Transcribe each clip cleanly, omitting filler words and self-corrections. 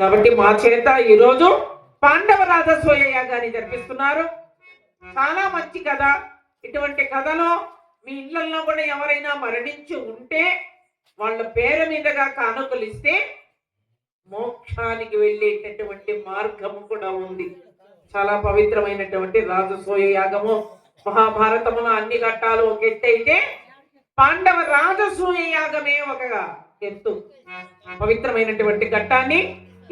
కాబట్టి మా చేత ఈరోజు పాండవ రాజసూయ యాగాన్ని జరిపిస్తున్నారు. చాలా మంచి కథ. ఇటువంటి కథలో మీ ఇళ్లలో కూడా ఎవరైనా మరణించి ఉంటే వాళ్ళ పేరు మీదుగా కానుకలు ఇస్తే మోక్షానికి వెళ్ళేటటువంటి మార్గము కూడా ఉంది. చాలా పవిత్రమైనటువంటి రాజసూయ యాగము. మహాభారతములో అన్ని ఘట్టాలు ఒక ఎత్తు అయితే పాండవ రాజసూయ యాగమే ఒక ఎత్తు. పవిత్రమైనటువంటి ఘట్టాన్ని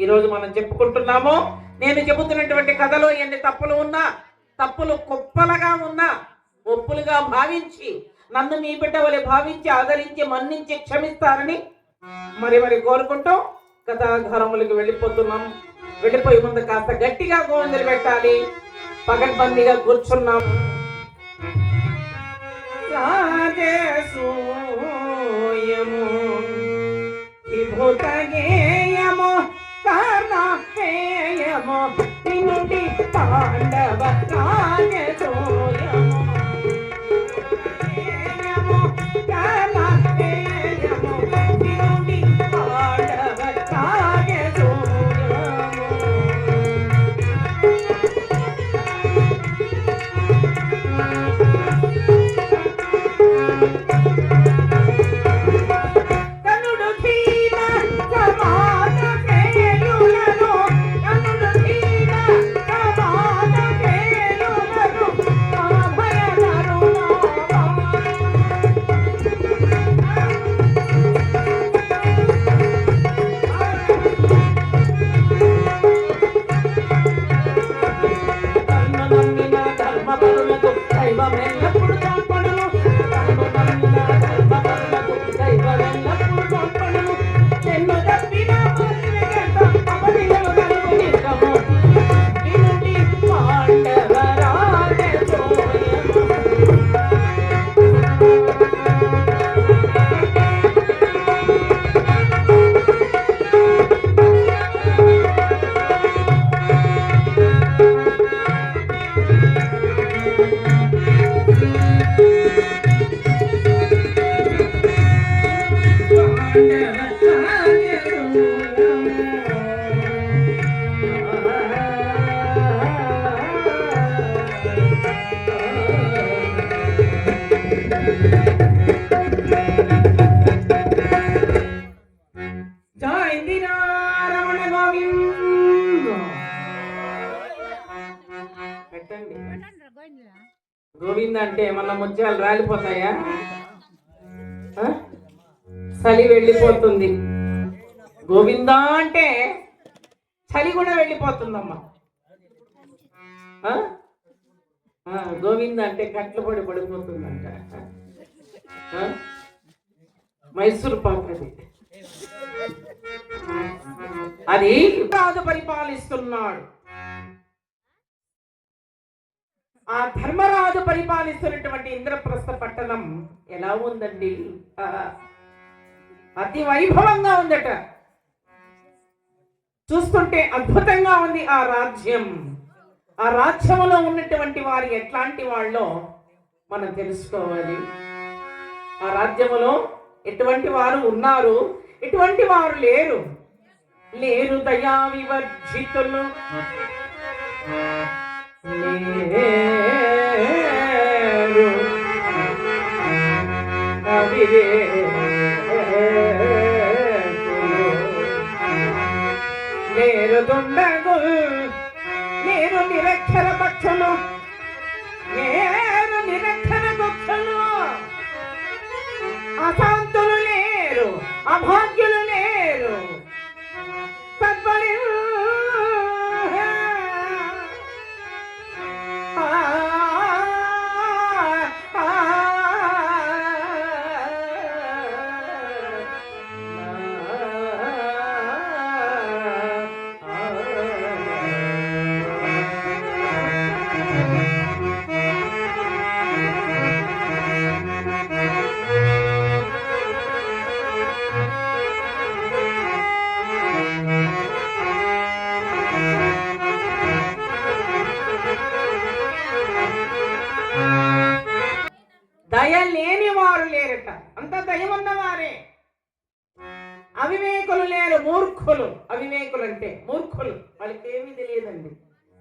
ఈరోజు మనం చెప్పుకుంటున్నాము. నేను చెబుతున్నటువంటి కథలో ఎన్ని తప్పులు ఉన్నా, తప్పులు కుప్పలుగా ఉన్నా ఒప్పులుగా భావించి నన్ను మీ బిడ్డ వలె భావించి ఆదరించి మన్నించి క్షమిస్తారని మరి కోరుకుంటూ కథాఘరములకు వెళ్ళిపోతున్నాం. వెళ్ళిపోయే ముందు కాస్త గట్టిగా గోందలు పెట్టాలి. పగడ్బందీగా కూర్చున్నాం. రాజసూయము విభూతగేయము కర్ణేయము వినుడి పాండవ రాజసూయము గోవింద అంటే ఏమన్నా ముత్యాలు రాలిపోతాయా? చలి వెళ్ళిపోతుంది. గోవింద అంటే చలి కూడా వెళ్ళిపోతుందమ్మా. గోవింద అంటే కట్లు పొడి పడిపోతుందంట. మైసూరు పాక్ అది రాజు పరిపాలిస్తున్నాడు. ఆ ధర్మరాజు పరిపాలిస్తున్నటువంటి ఇంద్రప్రస్థ పట్టణం ఎలా ఉందండి? అతి వైభవంగా ఉందట. చూస్తుంటే అద్భుతంగా ఉంది ఆ రాజ్యం. ఆ రాజ్యంలో ఉన్నటువంటి వారు ఎట్లాంటి వాళ్ళో మనం తెలుసుకోవాలి. ఆ రాజ్యములో ఎటువంటి వారు ఉన్నారు, ఎటువంటి వారు లేరు. లేరు దయా వివర్జితులు, లేరు దుండగులు, లేరు నిరక్షర పక్షులు, లేరు నిరక్షర పక్షులు, అశాంతులు లేరు, అభాగ్యులు లేరు. దయ లేని వారు లేరట, అంత దయ ఉన్నవారే. అవి అవివేకులు లేరు, మూర్ఖులు. అవివేకులు అంటే మూర్ఖులు, వాళ్ళకి ఏమీ తెలియదండి.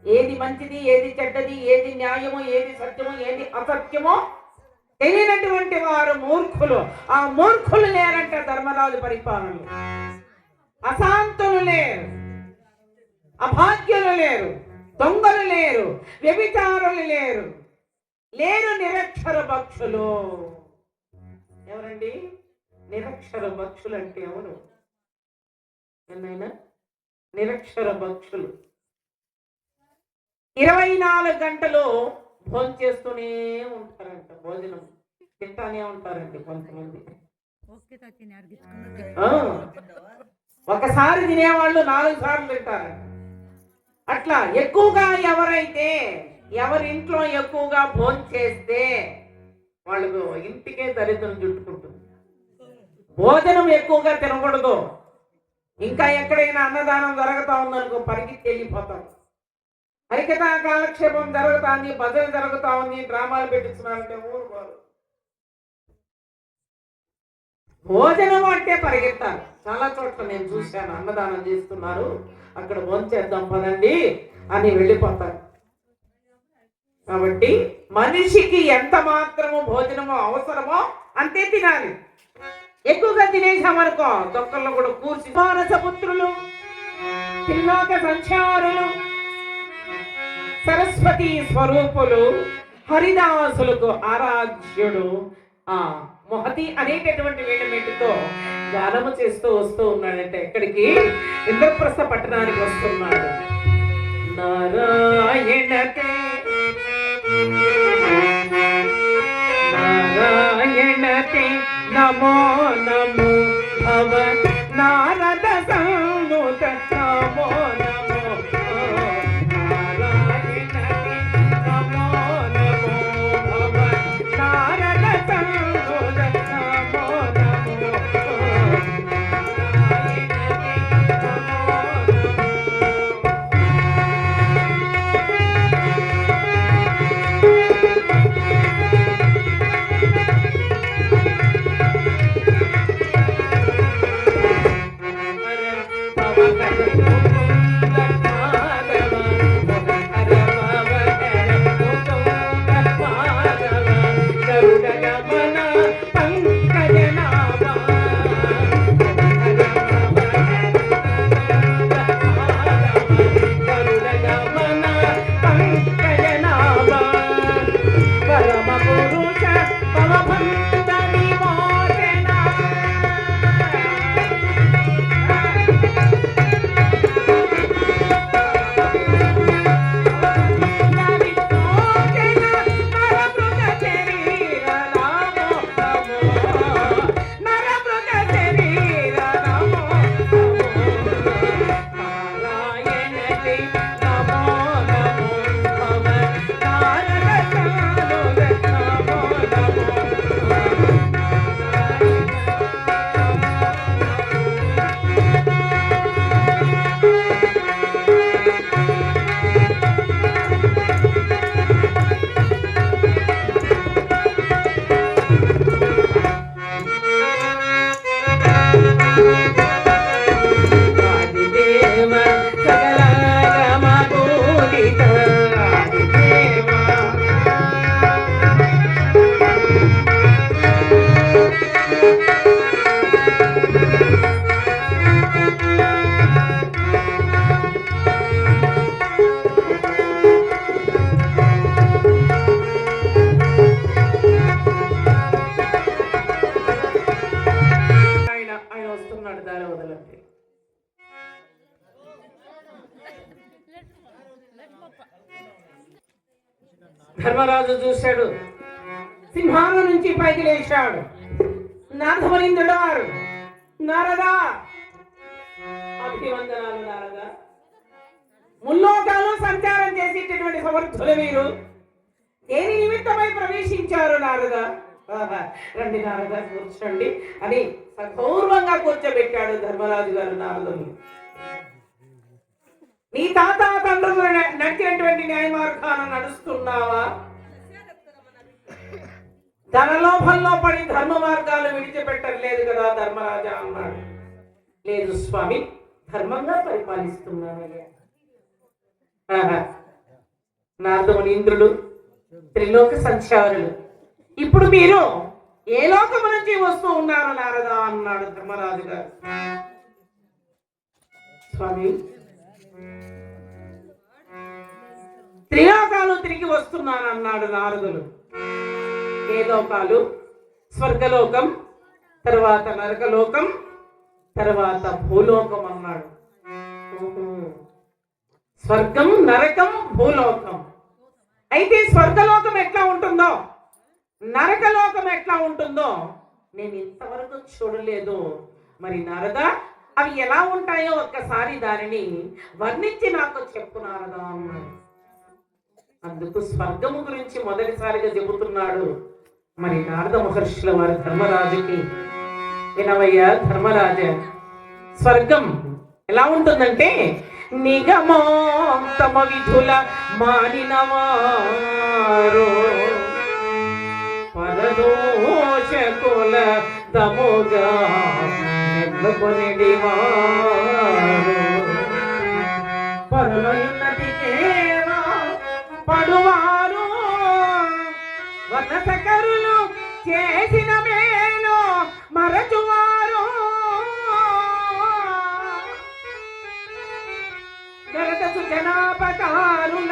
ఏది మంచిది, ఏది చెడ్డది, ఏది న్యాయమో, ఏది సత్యమో, ఏది అసత్యమో తెలియనటువంటి వారు మూర్ఖులు. ఆ మూర్ఖులు లేరంట ధర్మరాజు పరిపాలనలు. అశాంతులు లేరు, అభాగ్యులు లేరు, దొంగలు లేరు, వ్యభిచారులు లేరు, లేరు నిరక్షర భక్షులు. ఎవరండి నిరక్షర భక్షులు అంటే? ఎవరు? ఏమైనా నిరక్షర భక్షులు 24 గంటలు భోజనం చేస్తూనే ఉంటారంట, భోజనం తింటానే ఉంటారండి కొంతమంది. ఒకసారి తినేవాళ్ళు 4 సార్లు తింటారంట. అట్లా ఎక్కువగా ఎవరైతే ఎవరింట్లో ఎక్కువగా భోజనం చేస్తే వాళ్ళకు ఇంటికే దరిద్రం చుట్టుకుంటుంది. భోజనం ఎక్కువగా తినకూడదు. ఇంకా ఎక్కడైనా అన్నదానం జరుగుతా ఉందనుకో పరిగెత్తి వెళ్ళిపోతాం. హరికథ కాలక్షేపం జరుగుతుంది, భజన జరుగుతా ఉంది, డ్రామాలు పెట్టించున్నారంటే ఊరు బారు. భోజనం అంటే పరిగెత్తాలి. చాలా చోట్ల నేను చూశాను, అన్నదానం చేస్తున్నారు, అక్కడ భోంచేద్దాం పదండి అని వెళ్ళిపోతారు. కాబట్టి మనిషికి ఎంత మాత్రము భోజనమో అవసరమో అంతే తినాలి. ఎక్కువగా తినేసామనుకో దొక్కల్లో కూడా కూర్చి మానసపుత్రులు, త్రిలోక సంచారులు, సరస్వతి స్వరూపులు, హరిదాసులకు ఆరాధ్యుడు ఆ మొహతి అనేటటువంటి వేణుమెట్టుతో గానము చేస్తూ వస్తూ ఉన్నాడంటే ఎక్కడికి? ఇంద్రప్రస్థ పట్టణానికి వస్తున్నాడు. నారాయణతే నారాయణతే నమో నమో భవ నారద సంనుత నమో నమో నారాయణతే నమో నమో భవ నారద సంనుత నమో నమో ధర్మరాజు చూశాడు, సింహాల నుంచి పైకి లేచాడు. నాథమనిందుడు వారు, నారదా అభివందనాలు. నారదా ముల్లోకాలు సంచారం చేసేటటువంటి సమర్థులు మీరు దేని నిమిత్తమై ప్రవేశించారు నారదా? రండి నారదా కూర్చోండి అని సగౌరవంగా కూర్చోబెట్టాడు ధర్మరాజు గారు నారదుని. నీ తాత తండ్రులు నడిచినటువంటి న్యాయ మార్గాన్ని నడుస్తున్నావా? ధనలోభంలో పడి ధర్మ మార్గాలు విడిచిపెట్టలేదు కదా ధర్మరాజా అన్నాడు. లేదు స్వామి, ధర్మంగా పరిపాలిస్తున్నానయ్యా. నారదముని ఇంద్రుడు త్రిలోక సంచారులు. ఇప్పుడు మీరు ఏ లోకము నుంచి వస్తూ ఉన్నారు నారద అన్నాడు ధర్మరాజు గారు. స్వామి, త్రిలోకాలు తిరిగి వస్తున్నాను అన్నాడు నారదులు. ఏ లోకాలు? స్వర్గలోకం, తర్వాత నరకలోకం, తర్వాత భూలోకం అన్నాడు. స్వర్గం, నరకం, భూలోకం. అయితే స్వర్గలోకం ఎట్లా ఉంటుందో, నరకలోకం ఎట్లా ఉంటుందో నేను ఇంతవరకు చూడలేదు. మరి నారద, అవి ఎలా ఉంటాయో ఒక్కసారి దానిని వర్ణించి నాకు చెప్పు నారద అన్నాడు. అందుకు స్వర్గము గురించి మొదటిసారిగా చెబుతున్నాడు మరి నారద మహర్షుల వారి ధర్మరాజుకి. వినవయ్యా ధర్మరాజ, స్వర్గం ఎలా ఉంటుందంటే, నిగమోత్తమ విధుల మానినవారు పరదోషకుల దముగా నెప్పుకొనిడివారు పరులయున్నతికేవా పడువారు వనసకరులు చేసిన మేలు మరచువారు గరట సుజనాపకారుల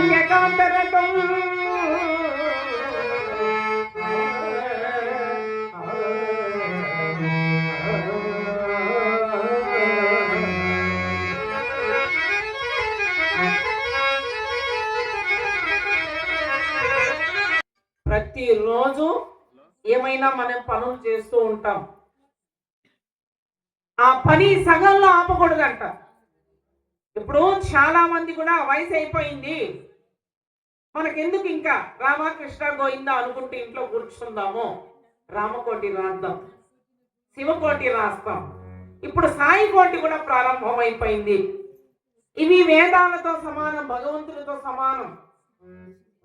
న్యకాంతరటం ప్రతిరోజు ఏమైనా మనం పనులు చేస్తూ ఉంటాం. ఆ పని సగంలో ఆపకూడదంట. ఇప్పుడు చాలా మంది కూడా వయసు అయిపోయింది, మనకెందుకు ఇంకా రామకృష్ణ గోయిందా అనుకుంటూ ఇంట్లో కూర్చుందాము, రామకోటి రాద్దాం, శివకోటి రాస్తాం. ఇప్పుడు సాయి కోటి కూడా ప్రారంభమైపోయింది. ఇవి వేదాలతో సమానం, భగవంతుడితో సమానం.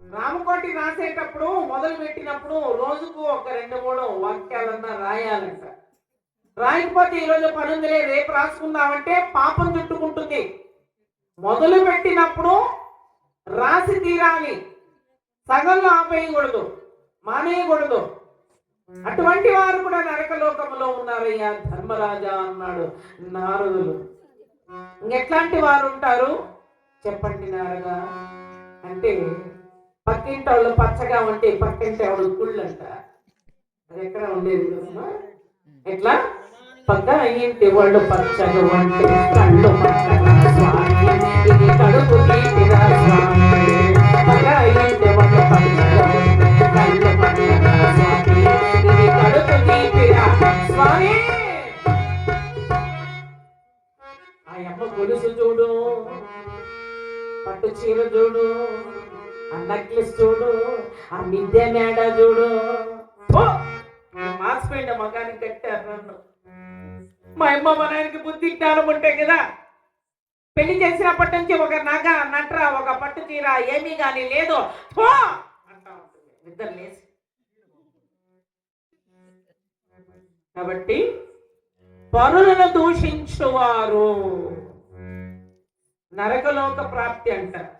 రామకోటి రాసేటప్పుడు మొదలు పెట్టినప్పుడు రోజుకు ఒక 2-3 వాక్యాలన్నా రాయాలంట. రాయకపోతే ఈరోజు పనుందిలే రేపు రాసుకుందామంటే పాపం చుట్టుకుంటుంది. మొదలు పెట్టినప్పుడు రాసి తీరాలి, సగంలో ఆపేయకూడదు, మానేయకూడదు. అటువంటి వారు కూడా నరకలోకంలో ఉన్నారయ్యా ధర్మరాజా అన్నాడు నారదులు. ఇంకెట్లాంటి వారు ఉంటారు చెప్పండి నారదా అంటే, పక్కింటి వాళ్ళు పచ్చగా ఉంటే పక్కింటి ఎవడు కుళ్ళంట. అది ఎక్కడ ఉండేది కదమ్మా? ఎట్లా పక్క ఇంటి వాళ్ళు పచ్చగా ఉంటే కళ్ళు పచ్చగా స్వామి, ఇది కడుపు తీపిరా స్వామి. పక్క ఇంటి వాళ్ళు పచ్చగా ఉంటే కళ్ళు పచ్చగా స్వామి, ఇది కడుపు తీపిరా స్వామి. ఆ అమ్మ గొలుసు చూడు, పట్టు చీర చూడు, ఆ నెక్లెస్ చూడు, ఆ మిద్దె మేడ చూడు. మాసిపోయింది మగానికి కట్టారు నన్ను. మా అమ్మ మా నాయనకి బుద్ధి జ్ఞానం ఉంటాయి కదా, పెళ్లి చేసినప్పటి నుంచి ఒక నగ నట్ర ఒక పట్టు చీర ఏమీ కానీ లేదు అంటా ఉంటుంది నిద్ర లేచి. కాబట్టి పరులను దూషించువారు నరకలోక ప్రాప్తి అంటారు.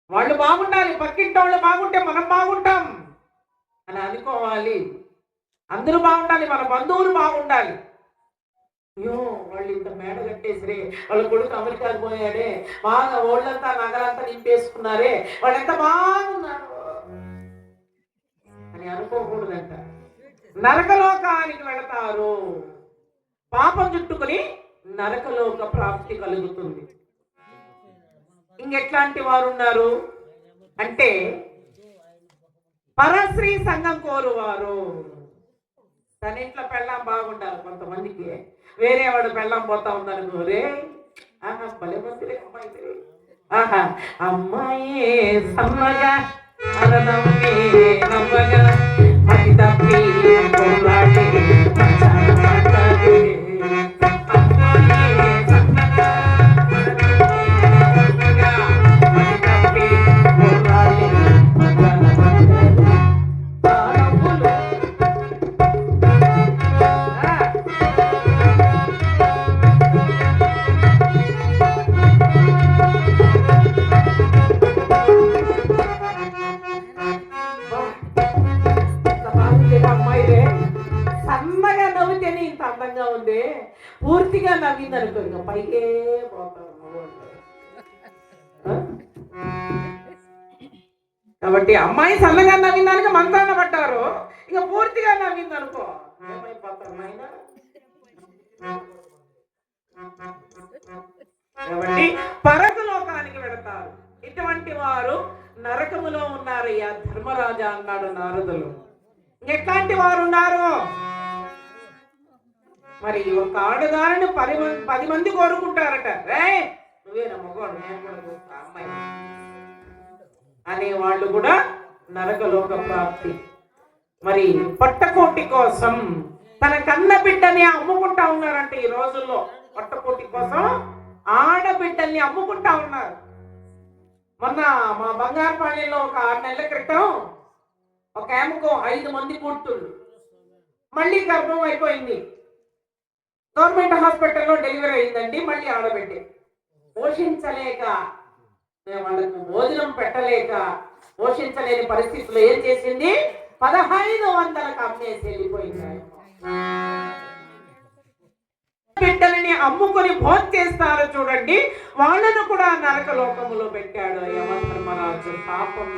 వాళ్ళు బాగుండాలి, పక్కింటి వాళ్ళు బాగుంటే మనం బాగుంటాం అని అనుకోవాలి. అందరూ బాగుండాలి, మన బంధువులు బాగుండాలి. అయ్యో వాళ్ళు ఇంత మేడ కట్టేసిరే, వాళ్ళ కొడుకు అమెరికాకు పోయాడే, బాగా ఓళ్ళంతా నగరంతా నింపేసుకున్నారే, వాళ్ళు ఎంత బాగున్నారు అని అనుకోకూడదంట. నరకలోకానికి వెళతారు, పాపం చుట్టుకుని నరకలోక ప్రాప్తి కలుగుతుంది. ఇంకెట్లాంటి వారు ఉన్నారు అంటే, పరశ్రీ సంఘం కోరువారు. తన ఇంట్లో పెళ్ళాం బాగుండాలి, కొంతమందికి వేరే వాడు పెళ్ళాం పోతా ఉందనుకో, రే ఆహా భలే మందిరే అమ్మాయి, ఆహా అమ్మాయి సమ్మగా అరనమ్మి నవ్వగా మతి తప్పి కొల్లాడి చల్లగా నవ్వింది అనుకో ఇంకా పైకే పోతారు ఆ? కాబట్టి అమ్మాయి చల్లగా నవ్విందానికి మంత్రాన్ని పట్టారు, ఇక పూర్తిగా నవ్వింది అనుకో ఏమైపోతారు నాయన. కాబట్టి పరకలోకానికి వెళతారు. ఇటువంటి వారు నరకములో ఉన్నారయ్యా ధర్మరాజా అన్నాడు నారదులు. ఎట్లాంటి వారు ఉన్నారు మరి? ఒక ఆడదారిని 10 మంది కోరుకుంటారట. రే నువ్వేనా మగవాడు, నేను కూడా చూస్తా అమ్మాయి అనే వాళ్ళు కూడా నరకలోక ప్రాప్తి. మరి పొట్టకోటి కోసం తన కన్న బిడ్డని అమ్ముకుంటా ఉన్నారంటే ఈ రోజుల్లో. పొట్టకోటి కోసం ఆడబిడ్డల్ని అమ్ముకుంటా ఉన్నారు. మొన్న మా బంగారుపాళ్యంలో ఒక 6 నెలల క్రితం ఒక ఆమెకు 5 మంది కూతుళ్ళు, మళ్ళీ గర్భం అయిపోయింది. గవర్నమెంట్ హాస్పిటల్లో డెలివరీ అయిందండి. మళ్ళీ ఆడబిడ్డే పోషించలేక, వాళ్ళకు భోజనం పెట్టలేక, పోషించలేని పరిస్థితుల్లో ఏం చేసింది, 1500లకు అమ్మేసి వెళ్ళిపోయింది. బిడ్డలని అమ్ముకొని భోజనం చేస్తారు చూడండి, వాళ్ళను కూడా నరక లోకములో పెట్టాడు యమధర్మరాజు. పాపం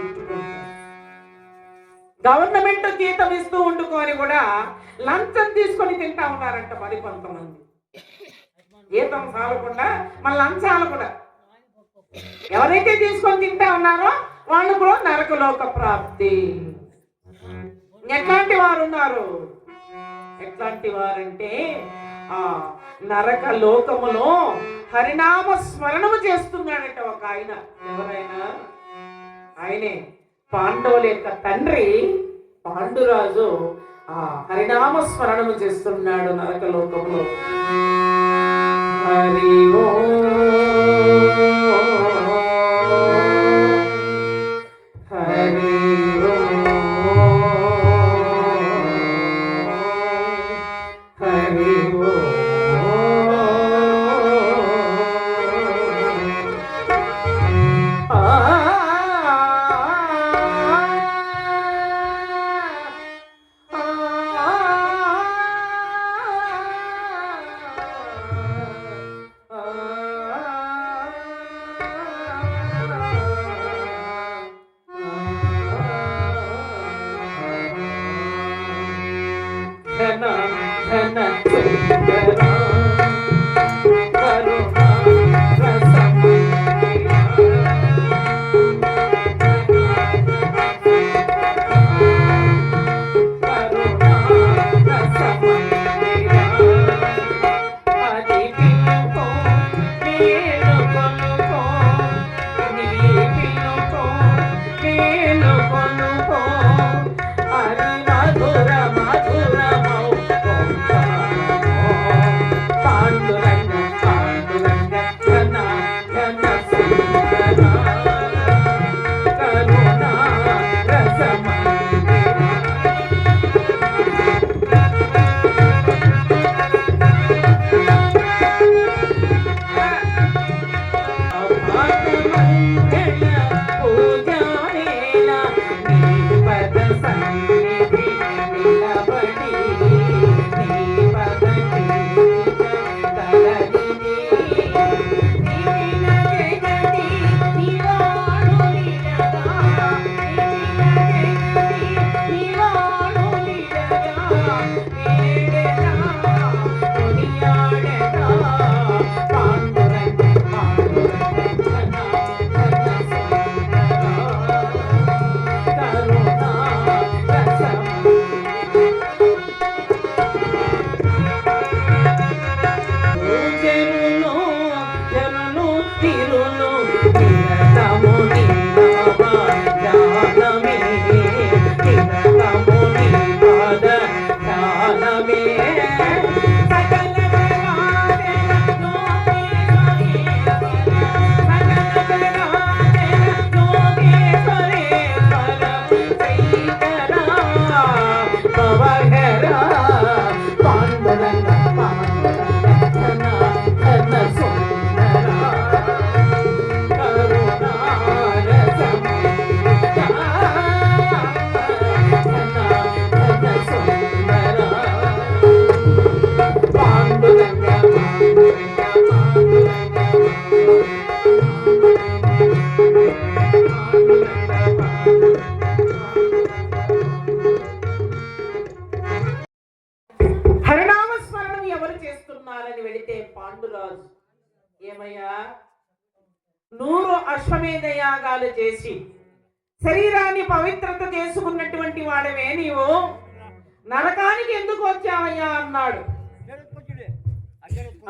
గవర్నమెంట్ జీతం ఇస్తూ ఉండుకొని కూడా లంచం తీసుకొని తింటా ఉన్నారంట మరి కొంతమంది. జీతం చాలకుండా మన లంచాలు కూడా ఎవరైతే తీసుకొని తింటా ఉన్నారో వాళ్ళు కూడా నరకలోక ప్రాప్తి. ఎట్లాంటి వారు ఉన్నారు? ఎట్లాంటి వారంటే ఆ నరక లోకములో హరినామ స్మరణము చేస్తున్నాడట ఒక ఆయన. ఎవరైనా? ఆయనే పాండవుల యొక్క తండ్రి పాండురాజు. ఆ హరినామ స్మరణము చేస్తున్నాడు నరక లోకములో. హరి పాండురాజు, ఏమయ్యా 100 అశ్వమేధ యాగాలు చేసి శరీరాన్ని పవిత్రత చేసుకున్నటువంటి వాడవే నీవు నరకానికి ఎందుకు వచ్చావయ్యా అన్నాడు.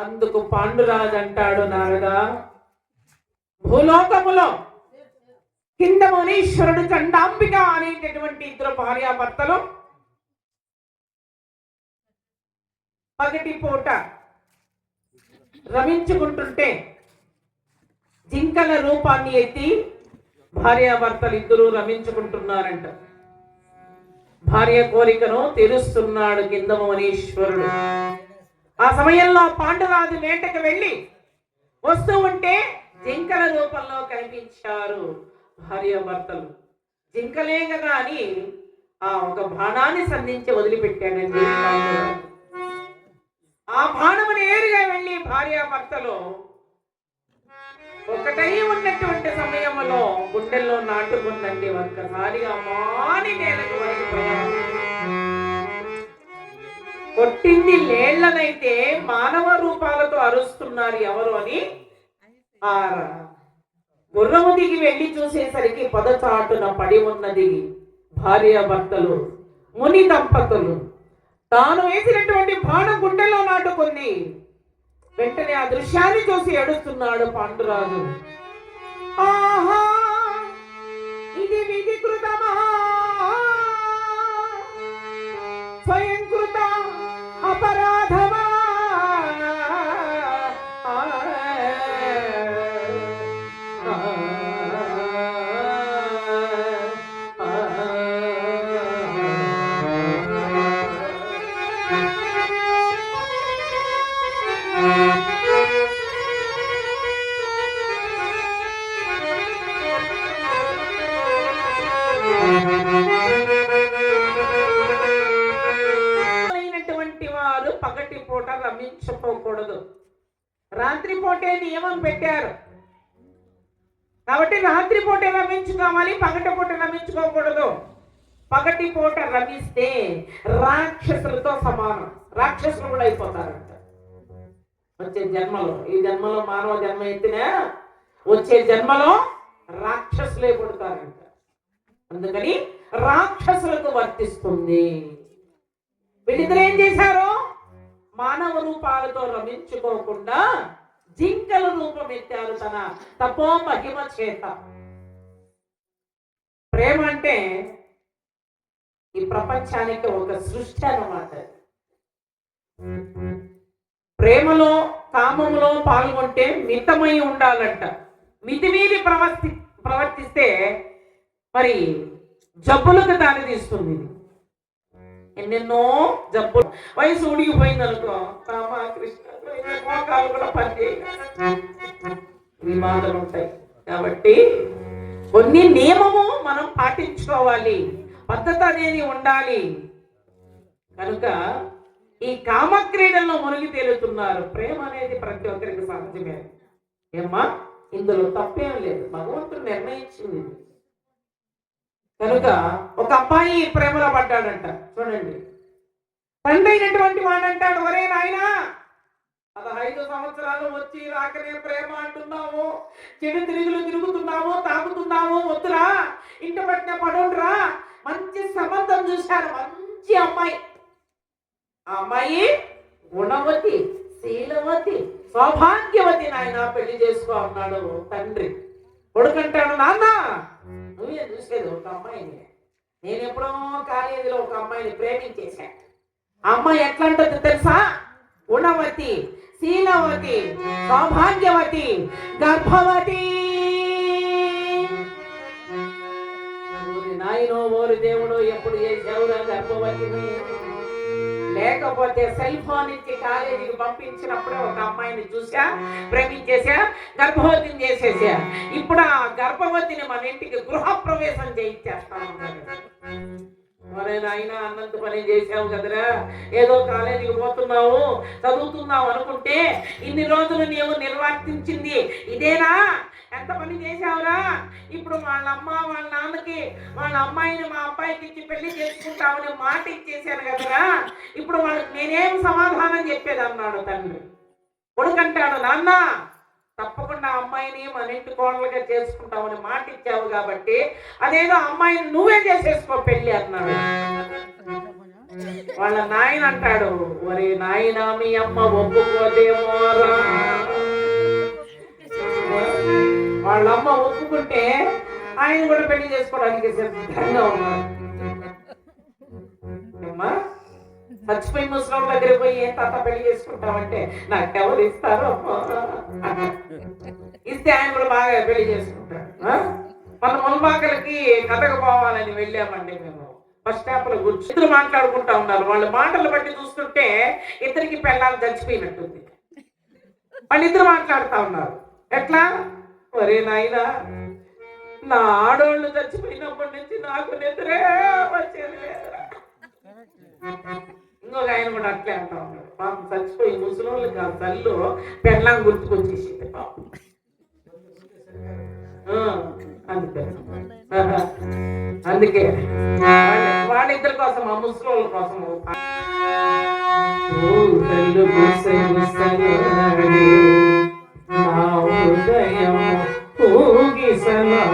అందుకు పాండురాజు అంటాడు, నారదా, భూలోకములో కింద మునీశ్వరుడు చండాంబిక అనేటటువంటి 2 భార్యాభర్తలు పగటి పూట రమించుకుంటుంటే జింకల రూపాన్ని ఎత్తి భార్యాభర్తలు 2 రమించుకుంటున్నారంట. భార్య కోరికను తీరుస్తున్నాడు కింద మునీశ్వరుడు. ఆ సమయంలో పాండురాజు వేటకు వెళ్ళి వస్తూ ఉంటే జింకల రూపంలో కనిపించారు భార్యాభర్తలు. జింకలే కదా అని ఒక బాణాన్ని సంధించి వదిలిపెట్టాడండి. ఆ బాణము నేరుగా వెళ్ళి భార్యాభర్తలు ఒకటై ఉన్నటువంటి సమయంలో గుండెల్లో నాటుకుందండి. ఒక్కసారిగా మాని నేలకు వరిగిపోయారు. కొట్టింది లేళ్లనైతే మానవ రూపాలతో అరుస్తున్నారు ఎవరు అని ఆ గుర్రము దిగి వెళ్ళి చూసేసరికి పొదచాటున పడి ఉన్నది భార్యాభర్తలు, ముని దంపతులు. తాను వేసినటువంటి బాణం గుండెలో నాటుకుంది. వెంటనే ఆ దృశ్యాన్ని చూసి ఏడుస్తున్నాడు పాండురాజు. ఆహా, ఇది విధికృతమా, స్వయంకృత అపరాధమా, వారు పగటి పూట రమించుకోకూడదు. రాత్రిపూటే నియమం పెట్టారు కాబట్టి రాత్రిపూటే రమించుకోవాలి, పగటి పూట రమించుకోకూడదు. పగటి పూట రమిస్తే రాక్షసులతో సమానం, రాక్షసులు కూడా అయిపోతారంట వచ్చే జన్మలో. ఈ జన్మలో మానవ జన్మ ఎత్తినా వచ్చే జన్మలో రాక్షసులే పుడతారంట. అందుకని రాక్షసులకు వర్తిస్తుంది. వీళ్ళిద్దరు ఏం చేశారు? మానవ రూపాలతో రమించుకోకుండా జింకల రూపం ఎత్తారు తన తపో మహిమ చేత. ప్రేమ అంటే ఈ ప్రపంచానికి ఒక సృష్టి అన్నమాట. ప్రేమలో కామములో పాల్గొంటే మితమై ఉండాలంట. మితిమీరి ప్రవర్తిస్తే మరి జబ్బులకు దారి తీస్తుంది. ఎన్నెన్నో జబ్బులు, వయసు ఉడిగిపోయింది అనుకో, మోకాలు కూడా పనిచేయమాదలు ఉంటాయి. కాబట్టి కొన్ని నియమము మనం పాటించుకోవాలి, పద్ధతి అనేది ఉండాలి. కనుక ఈ కామక్రీడల్లో మునిగి తేలుతున్నారు. ప్రేమ అనేది ప్రతి ఒక్కరికి సహజమే. ఏమ్మా, ఇందులో తప్పేం లేదు, భగవంతుడు నిర్ణయించింది. కనుక ఒక అబ్బాయి ప్రేమలో పడ్డాడంట. చూడండి, తండ్రి అయినటువంటి వాడు అంటాడు, ఒరే నాయనా, 15 సంవత్సరాలు వచ్చి రాకనే ప్రేమ అంటున్నావు, చెడు తిరుగుతున్నావు, తాగుతున్నావు, వద్దురా, ఇంటి పట్టిన పడుండ్రా, మంచి సంబంధం చూశారు, మంచి అమ్మాయి. ఆ అమ్మాయి గుణవతి, శీలవతి, సౌభాగ్యవతి, నాయన పెళ్లి చేసుకో అన్నాడు తండ్రి. కొడుకంటాడు, నాన్న నువ్వే చూసేది ఒక అమ్మాయిని, నేను ఎప్పుడో కాలేజీలో ఒక అమ్మాయిని ప్రేమించేశా. ఆ అమ్మాయి ఎట్లా అంటుంది తెలుసా? గుణవతి, శీలవతి, సౌభాగ్యవతి, గర్భవతి. నాయనో ఓరు దేవుడు, ఎప్పుడు చేసావురా గర్భవతిని? లేకపోతే సెల్ ఫోన్ ఇచ్చి కాలేజీకి పంపించినప్పుడే ఒక అమ్మాయిని చూసా, ప్రేమించేసా, గర్భవతిని చేసేసా. ఇప్పుడు ఆ గర్భవతిని మన ఇంటికి గృహప్రవేశం చేయించేస్తాను. మరే నాయన అన్నంత పని చేసావు కదరా, ఏదో కాలేజీకి పోతున్నావు, చదువుతున్నావు అనుకుంటే ఇన్ని రోజులు నీవు నిర్వర్తించింది ఇదేనా? ఎంత పని చేసావురా? ఇప్పుడు వాళ్ళ అమ్మ వాళ్ళ నాన్నకి వాళ్ళ అమ్మాయిని మా అబ్బాయికి ఇచ్చి పెళ్లి చేసుకుంటామని మాట ఇచ్చేసాను కదరా, ఇప్పుడు వాళ్ళకి నేనేం సమాధానం చెప్పేది అన్నాడు తండ్రి. కొడుకంటాడు, నాన్న తప్పకుండా అమ్మాయిని మన ఇంటి కోడలుగా చేసుకుంటామని మాట ఇచ్చావు కాబట్టి అదేదో అమ్మాయిని నువ్వే చేసేసుకో పెళ్లి అన్నాడు. వాళ్ళ నాయన అంటాడు, ఒరే నాయన మీ అమ్మ ఒప్పుకోదేమోరా. వాళ్ళ అమ్మ ఒప్పుకుంటే ఆయన కూడా పెళ్లి చేసుకోవడానికి సిద్ధంగా ఉన్నారు. చచ్చిపోయి ముసలం దగ్గర పోయి ఏ తాత పెళ్లి చేసుకుంటామంటే నాకెవరు ఇస్తారు ఇస్తే ఆయన కూడా బాగా పెళ్లి చేసుకుంటాడు. మన ముల్బాకలకి కథకు పోవాలని వెళ్ళామండి మేము. బస్ స్టాప్ లో కూర్చొని ఇద్దరు మాట్లాడుకుంటా ఉన్నారు. వాళ్ళ మాటలు బట్టి చూస్తుంటే ఇద్దరికి పెళ్ళాలు చచ్చిపోయినట్టుంది. వాళ్ళిద్దరు మాట్లాడుతా ఉన్నారు. ఎట్లా? ఒరే నాయనా, నా ఆడోళ్ళు చచ్చిపోయినప్పటి నుంచి నాకు నిద్రే వచ్చేది లేదురా. ఇంకొక ఆయన కూడా అట్లే అంటా ఉన్నాడు. పాపం చచ్చిపోయి ముసలోళ్ళకి ఆ తల్లు పెళ్ళాం గుర్తుకొచ్చేసింది పాపం. అందుకే వాళ్ళిద్దరి కోసం ఆ ముసలోళ్ళ కోసం ఉదయం ఊగిసలాడే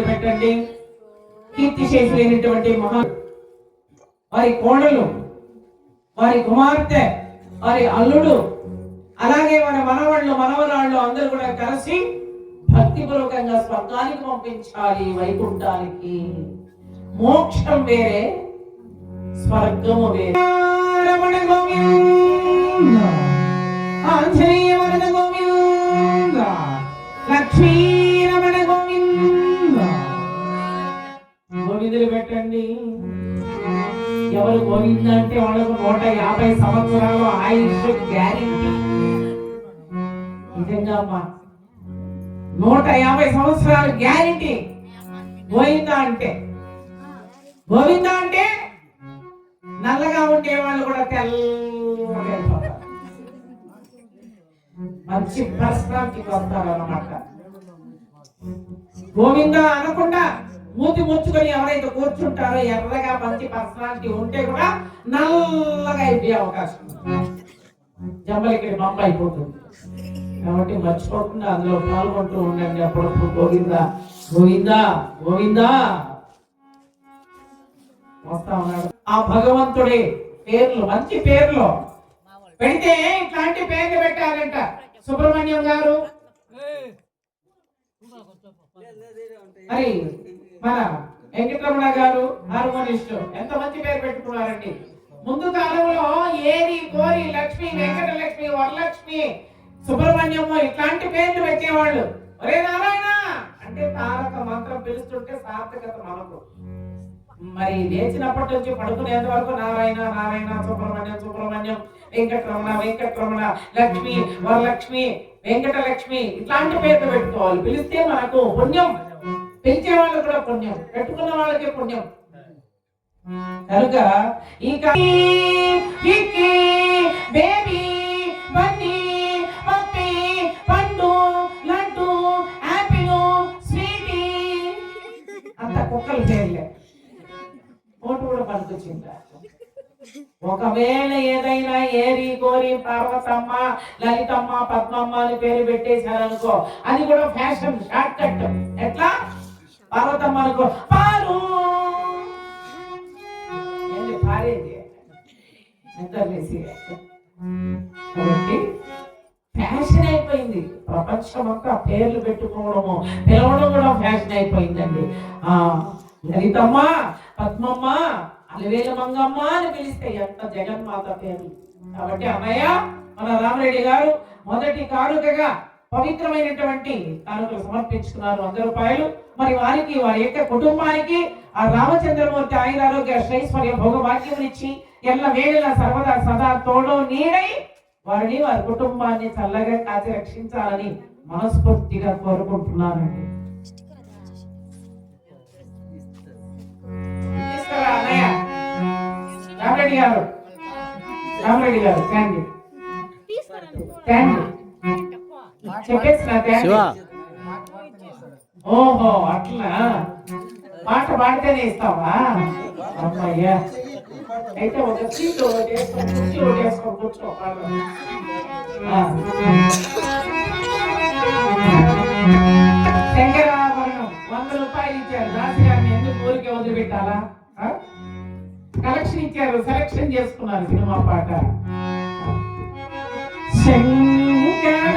పెట్టండి. కీర్తి చేసినటువంటి మహా వారి కోడలు, వారి కుమార్తె, వారి అల్లుడు, అలాగే మన మనవాళ్ళు మనవరాళ్ళు అందరూ కూడా కలిసి భక్తిపూర్వకంగా స్వర్గానికి పంపించాలి. వైకుంఠానికి మోక్షం వేరే, స్వర్గము వేరే. రమణ గోవింద, ఆంజనేయ వరద గోవింద, లక్ష్మీ రమణ గోవింద. గోవిందులు పెట్టండి. ఎవరు గోవింద అంటే వాళ్ళకు 150 సంవత్సరాలు ఆయుష్ గ్యారెంటీ. నిజంగా అమ్మా, 150 సంవత్సరాలు గ్యారెంటీ. గోవింద అంటే నల్లగా ఉండే వాళ్ళు కూడా తెల్లగా మంచి పర్సనాలిటీకి వస్తారు అన్నమాట. గోవింద అనకుండా మూతి ముచ్చుకొని ఎవరైతే కూర్చుంటారో ఎర్రగా మంచి పర్సనాలిటీ ఉంటే కూడా నల్లగా అయిపోయే అవకాశం జంబలకి బొమ్మ అయిపోతుంది. కాబట్టి మర్చిపోకుండా అందులో పాల్గొంటూ ఉండండి. అప్పుడప్పుడు గోవింద గోవింద గోవింద వస్తా ఉన్నాడు. ఆ భగవంతుడే పేర్లు, మంచి పేర్లు పెడితే ఇట్లాంటి పేర్లు పెట్టాలంట. సుబ్రహ్మణ్యం గారు, మరి మన వెంకటరమణ గారు హార్మోనిస్ట్ ఎంత మంచి పేరు పెట్టుకున్నారండి. ముందు కాలంలో ఏరి కోరి లక్ష్మి, వెంకటలక్ష్మి, వరలక్ష్మి, సుబ్రహ్మణ్యము ఇట్లాంటి పేర్లు పెట్టేవాళ్ళు. ఒరే నారాయణ అంటే తారక మంత్రం పిలుస్తుంటే సార్థకత మనకు. మరి లేచినప్పటి నుంచి పడుకునేంత వరకు నారాయణ నారాయణ, సుబ్రహ్మణ్యం సుబ్రహ్మణ్యం, వెంకటరమణ వెంకటరమణ, లక్ష్మి వరలక్ష్మి, వెంకటలక్ష్మి ఇట్లాంటి పేర్లు పెట్టుకోవాలి. పిలిస్తే మనకు పుణ్యం. పెంచే వాళ్ళకి కూడా పుణ్యం, పెట్టుకున్న వాళ్ళకి పుణ్యం. కనుక ఇంకా బేబీ బన్నీ పప్పి పండు లడ్డు యాపిల్ స్వీటీ అంత కుక్కలు పేర్లే ఓటు కూడా పనికొచ్చిందా? ఒకవేళ ఏదైనా ఏరి కోరి పార్వతమ్మ లలితమ్మ పద్మమ్మ అని పేరు పెట్టేశారనుకో, అది కూడా ఫ్యాషన్ షార్ట్ కట్. ఎట్లా? పార్వతమ్మ అనుకో పారు పారేది ఎంత కాబట్టి ఫ్యాషన్ అయిపోయింది. ప్రపంచం అంతా పేర్లు పెట్టుకోవడము పిలవడం కూడా ఫ్యాషన్ అయిపోయిందండి. లలితమ్మ పద్మమ్మ అలివేలు మంగమ్మ అని పిలిస్తే ఎంత జగన్మాత పేరు. కాబట్టి అన్నయ్య మన రామరెడ్డి గారు మొదటి కానుకగా పవిత్రమైనటువంటి కానుకలు సమర్పించుకున్నారు 100 రూపాయలు. మరి వారికి వారి యొక్క కుటుంబానికి ఆ రామచంద్రమూర్తి ఆయురారోగ్య శ్రైశ్వర్య భోగభాగ్యమునిచ్చి ఎల్ల వేళలా సర్వదా సదా తోడు నీడై వారిని వారి కుటుంబాన్ని చల్లగా కాచి రక్షించాలని మనస్ఫూర్తిగా కోరుకుంటున్నానండి. రామరెడ్డి గారు థ్యాంక్ యూ చెప్పేసిన. ఓహో అట్లా మాట పాడితేనే ఇస్తావా? అమ్మయ్యా, అయితే ఒక సీట్ వేసుకొని కూర్చో. శంకరాభరణం 100 రూపాయలు ఇచ్చారు. దాసి గారిని ఎందుకు ఊరికే వదిలిపెట్టాలా? కలెక్షన్ ఇచ్చారు, సెలెక్షన్ చేసుకున్నారు సినిమా పాట. శంకర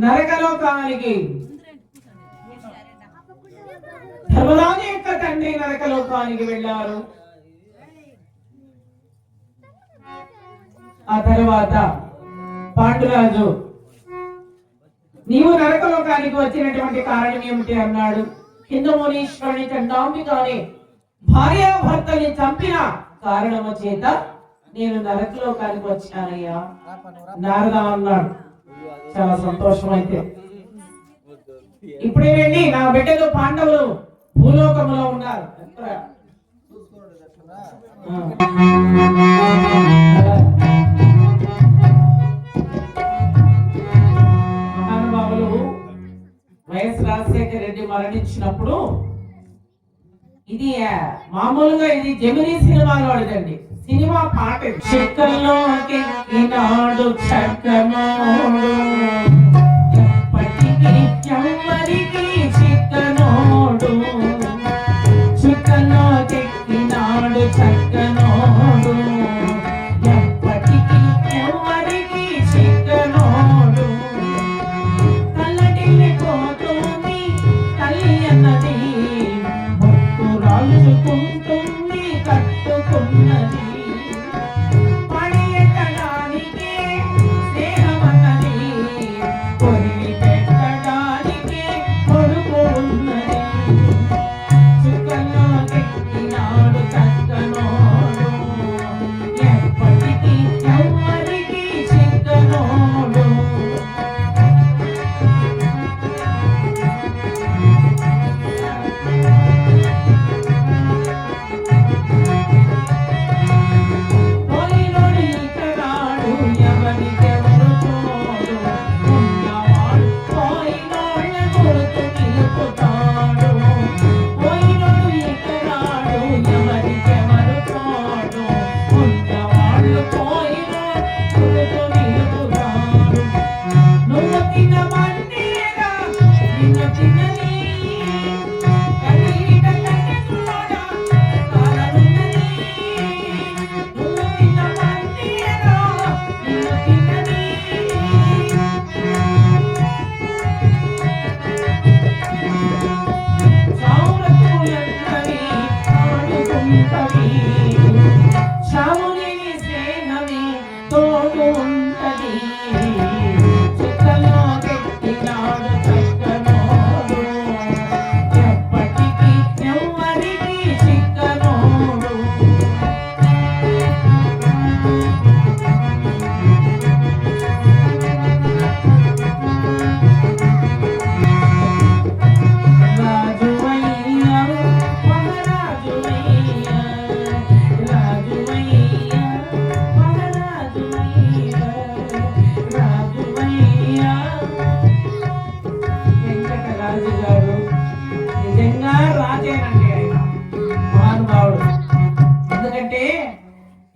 నరకలోకానికి ధర్మరాజు యొక్క తండ్రి నరకలోకానికి వెళ్ళారు. ఆ తర్వాత పాండురాజు నీవు నరకలోకానికి వచ్చినటువంటి కారణం ఏమిటి అన్నాడు. హిందమునీశ్వరుని చండాంబికని భార్యాభర్తల్ని చంపిన కారణము చేత నేను నరకలోకానికి వచ్చానయ్యా నారద అన్నాడు. చాలా సంతోషం. అయితే ఇప్పుడే వెళ్ళి నా బిడ్డలు పాండవులు భూలోకములో ఉన్నారు. మహానుభావులు వైఎస్ రాజశేఖర రెడ్డి మరణించినప్పుడు ఇది మామూలుగా ఇది జమినీ సినిమాలో అడగండి సినిమా పాట చెక్కల్లోకి ఈనాడు చక్కనోడు ఎప్పటికీ ఎవ్వరికి చిక్కనోడు చుక్కలోకి ఈనాడు చక్కనోడు ఎప్పటికీ ఎవ్వరికి చిక్కనోడు తల్లడిల్లి పోతుంది తల్లి అన్నది భక్తు రాజుకుంటుంది కట్టుకున్నది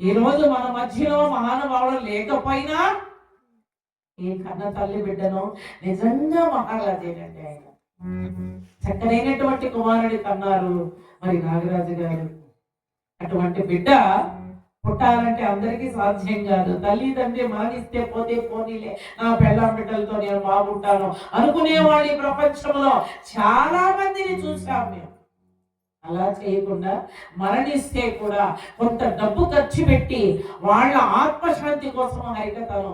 ఈ రోజు మన మధ్యలో మహానుభావుడు లేకపోయినా ఈ కన్న తల్లి బిడ్డను నిజంగా మహారాజేనండి. ఆయన చక్కనైనటువంటి కుమారుడి కన్నారు మరి నాగరాజు గారు. అటువంటి బిడ్డ పుట్టాలంటే అందరికీ సాధ్యం కాదు. తల్లి తండ్రి మరణిస్తే పోతే పోనీలే నా పెళ్ళాం బిడ్డలతో నేను బాగుంటాను అనుకునేవాడు ఈ ప్రపంచంలో చాలా మందిని చూసాం మేము. అలా చేయకుండా మరణిస్తే కూడా కొంత డబ్బు ఖర్చు పెట్టి వాళ్ళ ఆత్మశాంతి కోసం హరికథను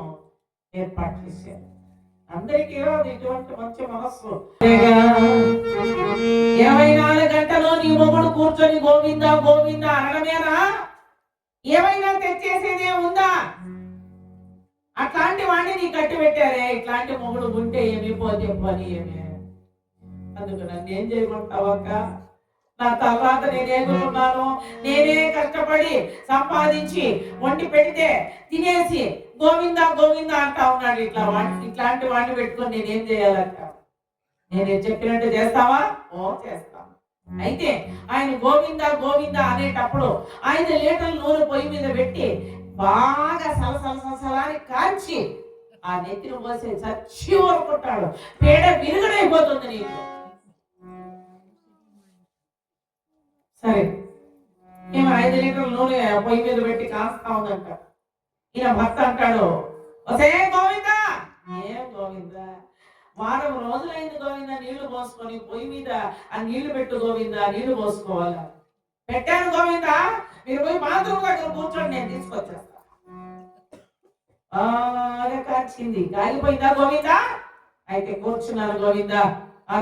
ఏర్పాటు చేశారు. అందరికీ ఇటువంటి మంచి మనస్సు. 24 గంటలో నీ మొగుడు కూర్చొని గోవిందా గోవిందా అనడమేనా? ఏమైనా తెచ్చేసేదే ఉందా? అట్లాంటి వాడిని నీ కట్టి పెట్టారే. ఇట్లాంటి మొగుడు ఉంటే ఏమి పోతే పని ఏమి. అందుకు నన్ను ఏం చేయమంటావక్క? నా తర్వాత నేనేగుతున్నాను. నేనే కష్టపడి సంపాదించి వండి పెడితే తినేసి గోవిందా గోవిందా అంటా ఉన్నాడు. ఇట్లాంటి వాడిని పెట్టుకొని నేనేం చేయాలక్క? నేనే చెప్పినట్టు చేస్తావా? ఓ చేస్తాను. అయితే ఆయన గోవిందా గోవిందా అనేటప్పుడు 5 లీటర్ల నూనె పొయ్యి మీద పెట్టి బాగా సలసలసలని కాల్చి ఆ నెత్తిని పోసి చచ్చి ఊరుకుంటాడు. పేడ విరుగుడైపోతుంది నీకు. సరే, ఈమె 5 లీటర్ల నూనె పొయ్యి మీద పెట్టి కాస్తా ఉందంట. ఈయన భర్త అంటాడు, ఒసే గోవిందా, ఏం గోవిందా, వారం రోజులైంది గోవిందా నీళ్లు పోసుకొని, పొయ్యి మీద ఆ నీళ్లు పెట్టు గోవిందా, నీళ్లు పోసుకోవాలా. పెట్టాను గోవిందా, మీరు పోయి బాత్రూమ్ దగ్గర కూర్చోండి, నేను తీసుకొచ్చేస్తా. కాచింది, కాలిపోయిందా గోవిందా, అయితే కూర్చున్నాను గోవిందా,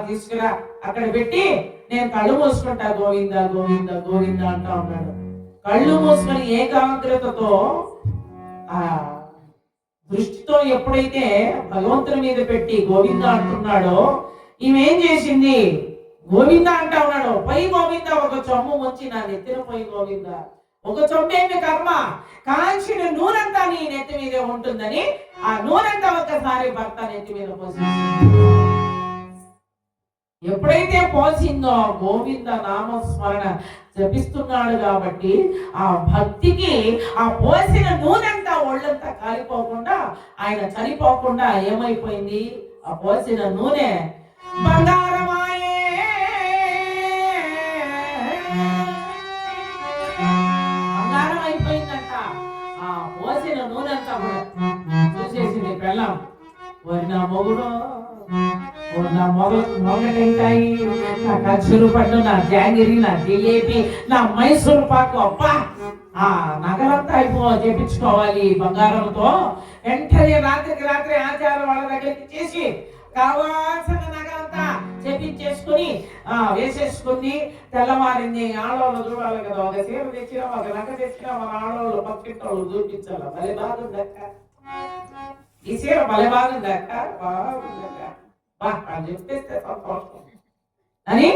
తీసుకురా అక్కడ పెట్టి నేను కళ్ళు మూసుకుంటా గోవిందా గోవిందా గోవిందా అంటా ఉన్నాడు. కళ్ళు మూసుకొని ఏకాగ్రతతో ఆ దృష్టితో ఎప్పుడైతే భగవంతుని మీద పెట్టి గోవిందా అంటున్నాడో, ఈమెం చేసింది, గోవిందా అంటా ఉన్నాడు. పై గోవిందా ఒక చొమ్ము ముంచి నా నెత్తిన పోయి గోవిందా, ఒక చొమ్మేమి కర్మ, కాల్చిన నూనెంతా నీ నెత్తి మీదే ఉంటుందని ఆ నూనెంతా ఒక్కసారి భర్త నెత్తి మీద పోసి, ఎప్పుడైతే పోసిందో గోవింద నామస్మరణ జపిస్తున్నాడు కాబట్టి ఆ భక్తికి ఆ పోసిన నూనెంతా ఒళ్ళంతా కాలిపోకుండా, ఆయన చనిపోకుండా ఏమైపోయింది, ఆ పోసిన నూనె బంగారమాయే. బంగారం అయిపోయిందంట. ఆ పోసిన నూనెంతా చూసేసింది పెళ్ళం. నా మొగుడు, నా మొగటెంకాయి, నా ఖర్చులు పడ్డు, నా జాంగిరి, నా జిలేబీ, నా మైసూరు పాకు, అబ్బా ఆ నగలంతా చేపించుకోవాలి బంగారంతో. వెంటనే రాత్రికి రాత్రి ఆచారం వాళ్ళ దగ్గరికి చేసి కావాల్సిన నగలంతా చేపించేసుకుని వేసేసుకుని తెల్లవారింది. ఆడవాళ్ళు చూడాలి కదా, ఒక చీర తెచ్చినా ఒక నగ తెచ్చినా మన ఆడవాళ్ళు పక్కింటోళ్ళు చూపించాలి. భలే బాగుందక్క, ఈ చీర భలే బాగుందక్క, బాగుందక్క చెప్తే సంతోషం అని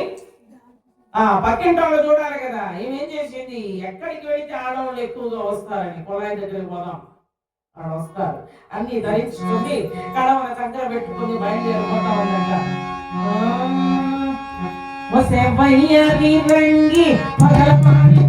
పక్కింటి వాళ్ళు చూడాలి కదా. ఏమేం చేసింది, ఎక్కడికి వెళితే ఆడవాళ్ళు ఎక్కువగా వస్తారని కొలాయి దగ్గరికి పోదాం, ఆడ వస్తారు, అన్ని ధరించుకుంది కడవన చక్కర పెట్టుకుని బయలుదేరిపోతా ఉందంట. రంగి పగలపాడి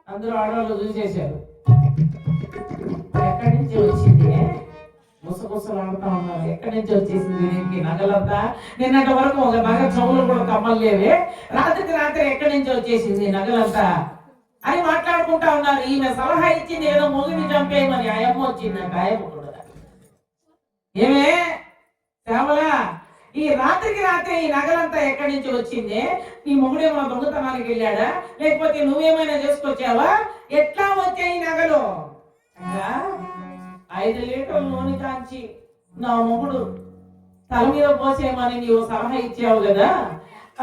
అందరూ ఆడవాళ్ళు చూసేశారు. ఎక్కడి నుంచి వచ్చింది, ముసముసలు ఆడుతా ఉన్నారు, ఎక్కడి నుంచి వచ్చేసింది దీనికి నగలంతా, నిన్నటి వరకు ఒక నగ చెవులు కూడా కమ్మలేవే, రాత్రికి రాత్రి ఎక్కడి నుంచి వచ్చేసింది నగలంతా అని మాట్లాడుకుంటా ఉన్నారు. ఈమె సలహా ఇచ్చింది ఏదో మొగిని చంపేయమని. ఆయమ్మ వచ్చిందంట. ఆయమ్మ కూడా, ఏమే శ్యామలా, ఈ రాత్రికి రాత్రి ఈ నగలంతా ఎక్కడి నుంచి వచ్చింది, నీ మొగుడేమో దొంగతనానికి వెళ్ళాడా, లేకపోతే నువ్వేమైనా చేసుకొచ్చావా, ఎట్లా వచ్చాయి నగలు? 5 లీటర్ల నూనె కాంచి నా మొగుడు తల మీద పోసేయమని నీవు సలహా ఇచ్చావు కదా,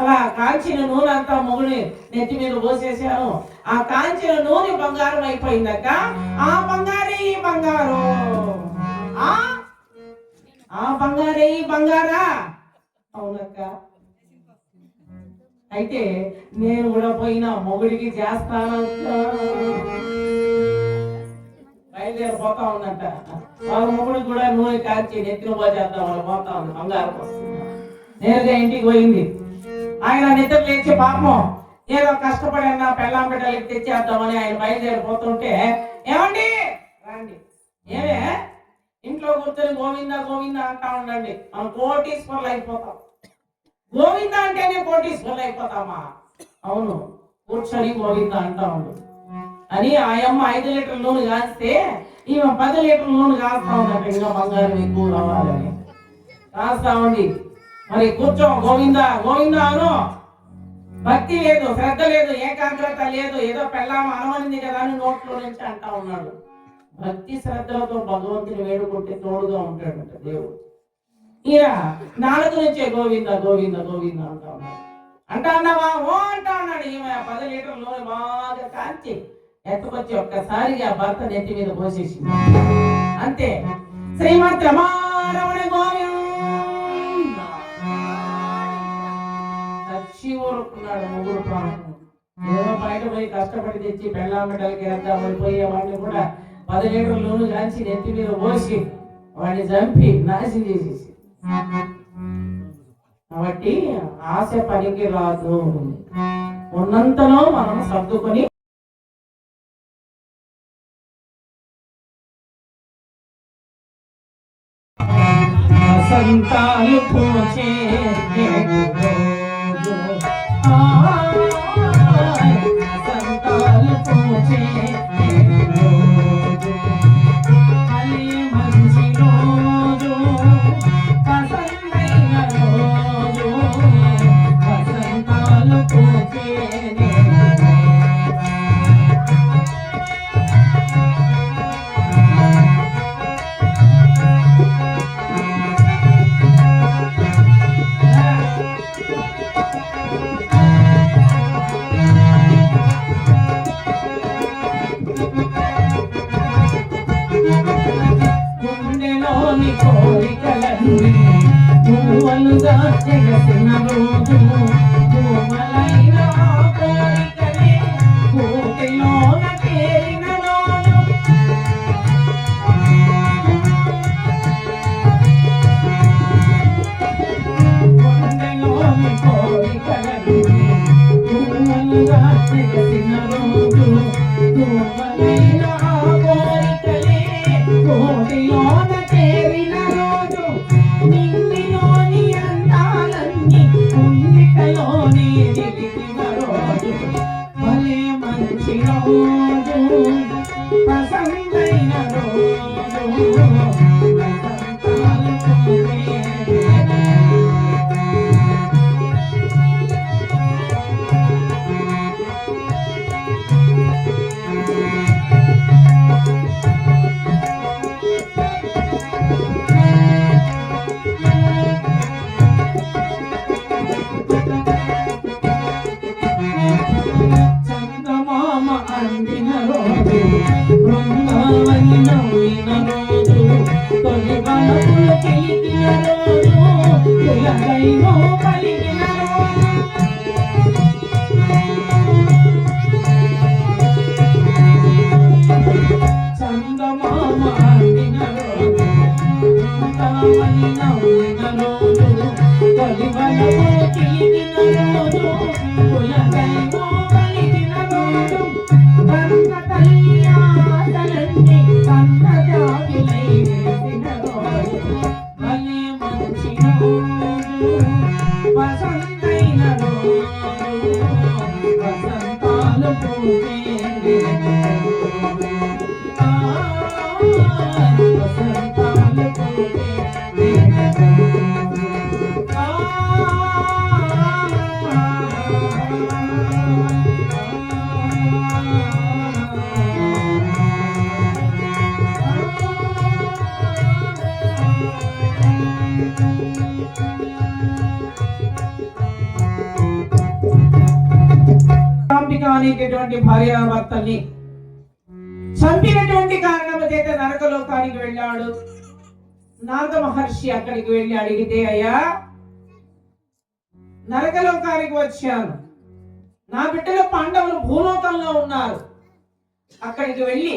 అలా కాంచిన నూనె అంతా మొగుడి నెత్తి మీద పోసేసాను. ఆ కాంచిన నూనె బంగారం అయిపోయిందక్క. ఆ బంగారే ఈ బంగారు, ఆ బంగారే ఈ బంగారా. అవునక్క, అయితే నేను కూడా పోయినా మొగుడికి చేస్తానంట. బయలుదేరిపోతా ఉందంట. వాళ్ళ మొగుడు కూడా నూనె కాల్చి నెత్తిన పోచేద్దాం వాళ్ళు పోతా ఉంది. బంగారం వస్తుంది. నేరుగా ఇంటికి పోయింది. ఆయన నిద్ర లేచి పాపం ఏదో కష్టపడి అన్న పెళ్ళాం బిడ్డలకి తెచ్చేద్దామని ఆయన బయలుదేరిపోతుంటే, ఏమండి రండి, ఏమే ఇంట్లో కూర్చొని గోవిందా గోవిందా అంటా ఉండండి, మనం కోటీశ్వర్లు అయిపోతాం. గోవిందా అంటేనే కోటీశ్వర్లు అయిపోతామా? అవును, కూర్చొని గోవిందా అంటా ఉండు అని ఆయమ్మ 5 లీటర్ల నూనె కాస్తే ఈమె 10 లీటర్ల నూనె కాస్తా ఉందట. ఇంకా బంగారం ఎక్కువ రావాలని కాస్తా ఉంది. మరి కూర్చో గోవిందా గోవిందా అను. భక్తి లేదు, శ్రద్ధ లేదు, ఏకాగ్రత లేదు, ఏదో పెళ్ళామ అనమనింది కదా అని నోట్లో నుంచి అంటా ఉన్నాడు. భక్తి శ్రద్ధలతో భగవంతుని వేడుకుంటే తోడుగా ఉంటాడంట దేవుడు. ఈయన 4 నుంచే గోవింద గోవింద గోవింద అంటా ఉన్నాడు. అంటా అన్నావా? ఓ అంటా ఉన్నాడు. ఈమె 10 లీటర్ల నూనె బాగా కాంచి ఎత్తుకొచ్చి ఒక్కసారిగా భర్త నెత్తి మీద పోసేసింది. అంతే. శ్రీమద్ రమారమణ గోవింద చచ్చి ఊరుకున్నాడు మొగుడు ప్రాణం. ఏదో బయట పోయి కష్టపడి తెచ్చి పెళ్ళామెడలకి వేద్దామని పోయే వాడిని కూడా 10 లీటర్ల నూనె కాంచి నెత్తి మీద పోసి వాడిని చంపి నాశనం చేసేసి. కాబట్టి ఆశ పనికి రాదు. ఉన్నంతలో మనం సర్దుకొని వసంతాలు పూచే వసంతాలు పూచే మంచి రోజు వసంతైన రోజు వసంతాలు పూచే గుండెలోని కోరికలన్నీ పువ్వులుగా చెగసిన రోజు పువ్వులైన కోరికలే కోటిలోన తేలిన రోజు గుండెలోని కోరికలన్నీ పువ్వులుగా చెగసిన రోజు పువ్వులైన కోరికలే కోటిలోన చేరిన రోజు నిన్నిలోని అందాలన్నీ పుణ్యకలోని దిగిన రోజు భలే మంచి రోజు వసంతైన రోజు వసంతాలు పూచే చందమామ అందిన రోజు బృందావని నవ్విన రోజు తొలి వనపులు తెలిపిన రోజు కులదైవో పలికిన రోజు చందమామ అందిన రోజు బృందావని నవ్విన రోజు తొలి వనపులు తెలిపిన రోజు కులదైవో పలికిన రోజు కన్న తల్లి ఆశలన్నీ కన్నజాజులై వేసిన రోజు భలే మంచి రోజు వసంతైన రోజు వసంతాలు పూచే వసంతాలు పూచే అనేటువంటి భార్యాభర్తల్ని చంపినటువంటి కారణము చేత నరకలోకానికి వెళ్ళాడు. నారద మహర్షి అక్కడికి వెళ్ళి అడిగితే, అయ్యా నరకలోకానికి వచ్చాను, నా బిడ్డలు పాండవులు భూలోకంలో ఉన్నారు, అక్కడికి వెళ్ళి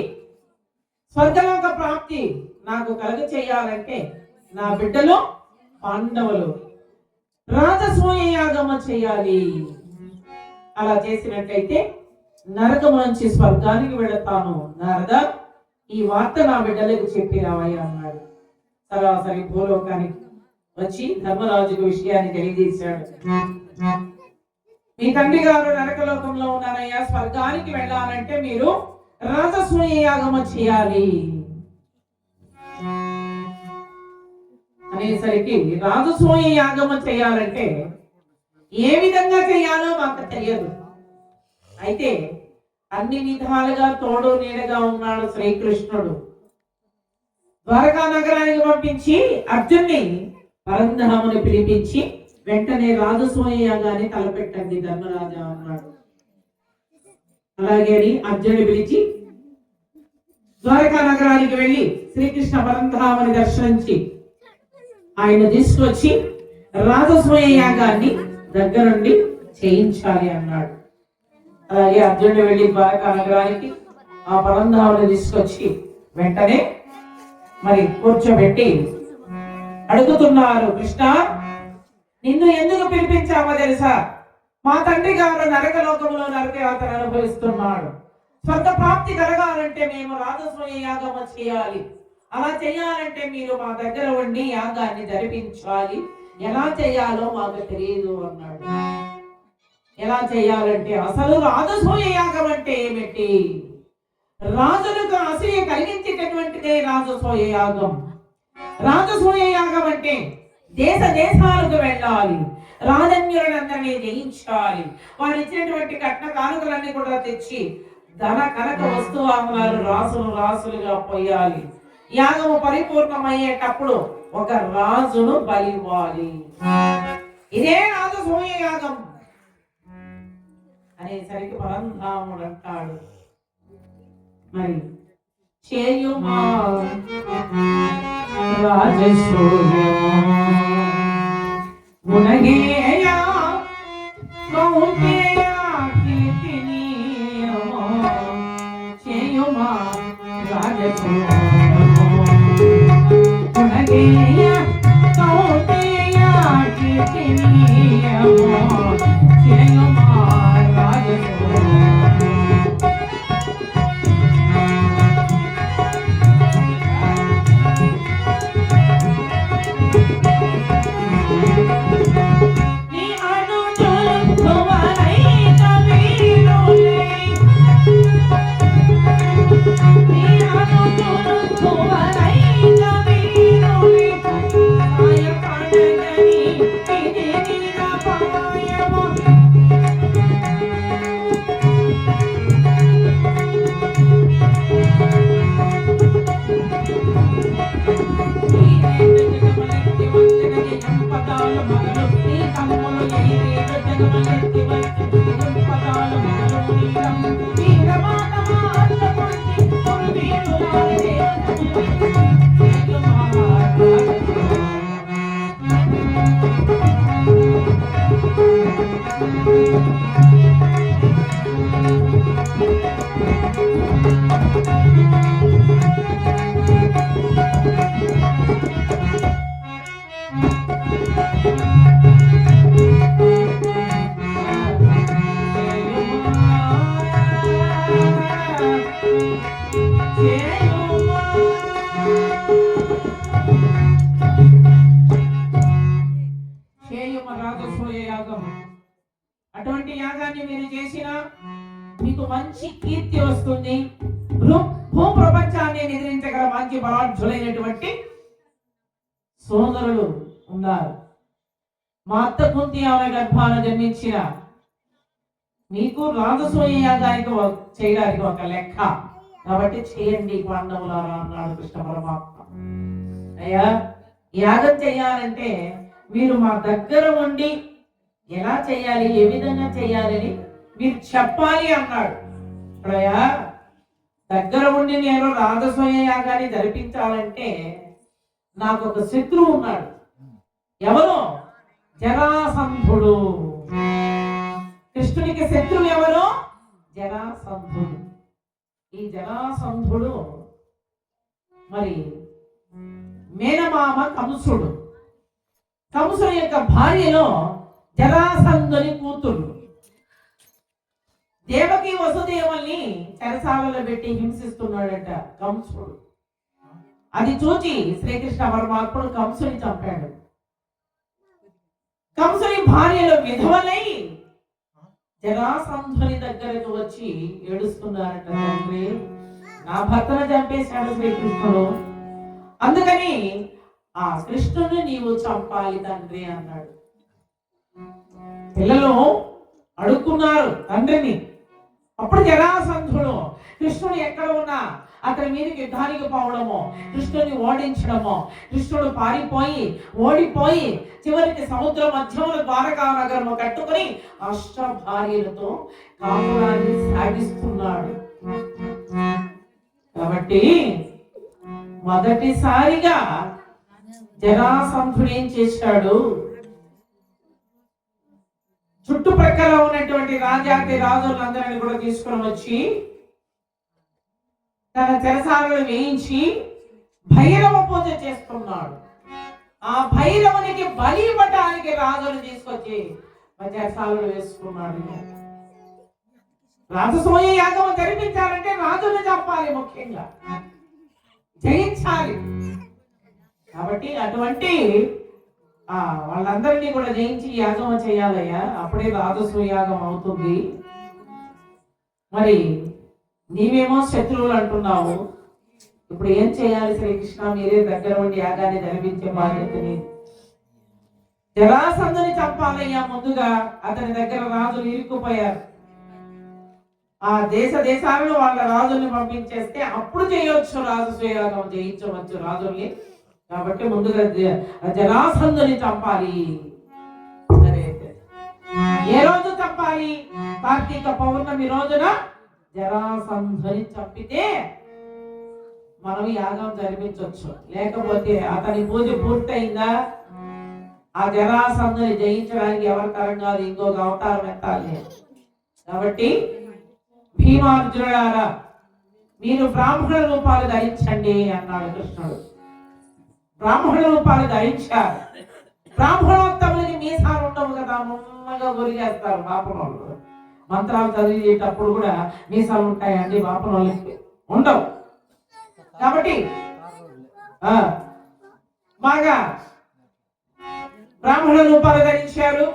స్వర్గలోక ప్రాప్తి నాకు కలుగ చేయాలంటే నా బిడ్డలు పాండవులు రాజసూయ యాగమ చేయాలి. అలా చేసినట్లయితే నరకం నుంచి స్వర్గానికి వెళతాను. నారద, ఈ వార్త నా బిడ్డలకు చెప్పి రావయ్యా అన్నాడు. సరాసరి భూలోకానికి వచ్చి ధర్మరాజుకు విషయాన్ని తెలియజేశాడు. మీ తండ్రి గారు నరకలోకంలో ఉన్నారయ్యా, స్వర్గానికి వెళ్ళాలంటే మీరు రాజసూయ యాగమ చేయాలి అనేసరికి, రాజసూయ యాగమ చేయాలంటే ఏ విధంగా చేయాలో మాకు తెలియదు. అయితే అన్ని విధాలుగా తోడు నీడగా ఉన్నాడు శ్రీకృష్ణుడు. ద్వారకా నగరానికి పంపించి అర్జున్ని పరంధాముని పిలిపించి వెంటనే రాజసూయ యాగాన్ని తలపెట్టండి ధర్మరాజా అన్నాడు. అలాగే అర్జునుని పిలిచి ద్వారకా నగరానికి వెళ్ళి శ్రీకృష్ణ పరంధాముని దర్శించి ఆయన తీసుకొచ్చి రాజసూయ యాగాన్ని దగ్గరుండి చేయించాలి అన్నాడు. అలాగే అర్జునుడు వెళ్ళి ద్వారకా నగరానికి ఆ పరంధాముని తీసుకొచ్చి వెంటనే మరి కూర్చోబెట్టి అడుగుతున్నారు, కృష్ణ నిన్ను ఎందుకు పిలిపించామో తెలుసా? మా తండ్రి గారు నరకలోకంలో నరకయాతన అనుభవిస్తున్నాడు. స్వర్గ ప్రాప్తి కలగాలంటే మేము రాజసూయ యాగం చేయాలి. అలా చేయాలంటే మీరు మా దగ్గర ఉండి యాగాన్ని జరిపించాలి. ఎలా చేయాలో మాకు తెలియదు అన్నాడు. ఎలా చేయాలంటే అసలు రాజసూయ యాగం అంటే ఏమిటి? రాజులకు అసూయ కలిగించేటటువంటిదే రాజసూయ యాగం. రాజసూయ యాగం అంటే దేశ దేశాలకు వెళ్ళాలి, రాజన్యులందరినీ జయించాలి, వారు ఇచ్చినటువంటి కట్న కానుకలన్నీ కూడా తెచ్చి ధన కనక వస్తువాహనాలు రాసులు రాసులుగా పోయాలి. యాగము పరిపూర్ణమయ్యేటప్పుడు ఒక రాజును బలివ్వాలి. ఇదే రాజసూయ యాగం అనేసరికి పరంధాముడు అంటాడు, మరి చేయుమా రాజసూయము గుణగేయ కౌంటేయ కీర్తినీయము, చేయుమా రాజసూయము గుణగేయ కౌంటేయ కీర్తినీయము, చేయుమా రాజసూయము. అటువంటి యాగాన్ని మీరు చేసినా మీకు మంచి కీర్తి వస్తుంది. భూ ప్రపంచాన్ని నిద్రించగల మంచి బలాఢ్యులైనటువంటి సోదరులు ఉన్నారు. మా అత్త కుంతి ఆమె గర్భాన జన్మించిన మీకు రాజసూయ యాగానికి చేయడానికి ఒక లెక్క, కాబట్టి చేయండి పాండవులారా అన్నాడు కృష్ణ పరమాత్మ. అయ్యా యాగం చేయాలంటే మీరు మా దగ్గర ఉండి ఎలా చేయాలి, ఏ విధంగా చేయాలని మీరు చెప్పాలి అన్నాడు. అయ్యా దగ్గర ఉండి నేను రాజసూయ యాగాన్ని జరిపించాలంటే నాకు ఒక శత్రువు ఉన్నాడు. ఎవరు? జరాసంధుడు. కృష్ణునికి శత్రువు ఎవరు? జరాసంధుడు. ఈ జరాసంధుడు మరి మేనమామ కంసుడు. కంసుడు యొక్క భార్యలో జరాసంధుని కూతురు దేవకి వసుదేవుల్ని చెరసాలలో పెట్టి హింసిస్తున్నాడట కంసుడు. అది చూచి శ్రీకృష్ణ పరమాత్ముడు కంసుని చంపాడు. కంసుని భార్యలో విధవలై జరాసంధుని దగ్గరకు వచ్చి ఏడుస్తున్నారట, తండ్రి నా భర్తను చంపేశాడు శ్రీకృష్ణుడు, అందుకని ఆ కృష్ణుని నీవు చంపాలి తండ్రి అన్నాడు. పిల్లలు అడుక్కున్నారు తండ్రిని. అప్పుడు జరాసంధుడు కృష్ణుడు ఎక్కడ ఉన్నా అతని మీదకి యుద్ధానికి పోవడము, కృష్ణుని ఓడించడము, కృష్ణుడు పారిపోయి ఓడిపోయి చివరికి సముద్ర మధ్యముల ద్వారకా నగరము కట్టుకుని అష్ట భార్యలతో కాపురాన్ని సాగిస్తున్నాడు. కాబట్టి మొదటిసారిగా జరాసంధుడు ఏం చేశాడు? చుట్టుప్రక్కల ఉన్నటువంటి రాజాతి రాజులందరినీ కూడా తీసుకొని వచ్చి తన చెరసాలను వేయించి భైరవ పూజ చేస్తున్నాడు. ఆ భైరవునికి బలి ఇవ్వటానికి రాజును తీసుకొచ్చి చెరసాలను వేసుకున్నాడు. రాజసూయ యాగం జరిపించాలంటే రాజును చంపాలి, ముఖ్యంగా జయించాలి. కాబట్టి అటువంటి వాళ్ళందరినీ కూడా జయించి యాగం చేయాలయ్యా, అప్పుడే రాజసూయ యాగం అవుతుంది. మరి నీవేమో శత్రువులు అంటున్నావు, ఇప్పుడు ఏం చేయాలి శ్రీకృష్ణ? మీరే దగ్గర ఉండి యాగాన్ని జరిపించే బాధ్యతని. జరాసంధుని చంపాలయ్యా. ముందుగా అతని దగ్గర రాజులు ఇరుక్కుపోయారు. ఆ దేశాలను వాళ్ళ రాజుల్ని పంపించేస్తే అప్పుడు చేయొచ్చు, రాజసూయ యాగం జయించవచ్చు రాజుల్ని. కాబట్టి ముందుగా జరాసంధుని చంపాలి. సరే, ఏ రోజు చంపాలి? కార్తీక పౌర్ణమి రోజున జరాసంధుని చంపితే మనం యాగం జరిపించవచ్చు. లేకపోతే అతని పూజ పూర్తయిందా, ఆ జరాసంధుని జయించడానికి ఎవరి తరం కాదు, ఇంకొక అవతారం ఎత్తాలి. కాబట్టి భీమార్జునులారా, మీరు బ్రాహ్మణ రూపాలు ధరించండి అన్నాడు కృష్ణుడు. బ్రాహ్మణ రూపాలు ధరించారు. బ్రాహ్మణోత్తములకి మీసాలు ఉండవు కదా, ముమ్మగా గొరిగేస్తారు పాపనోళ్ళు. మంత్రాలు చదివేటప్పుడు కూడా మీసాలు ఉంటాయండి, పాపనోళ్ళకి ఉండవు. కాబట్టి బాగా బ్రాహ్మణ రూపాలు ధరించారు.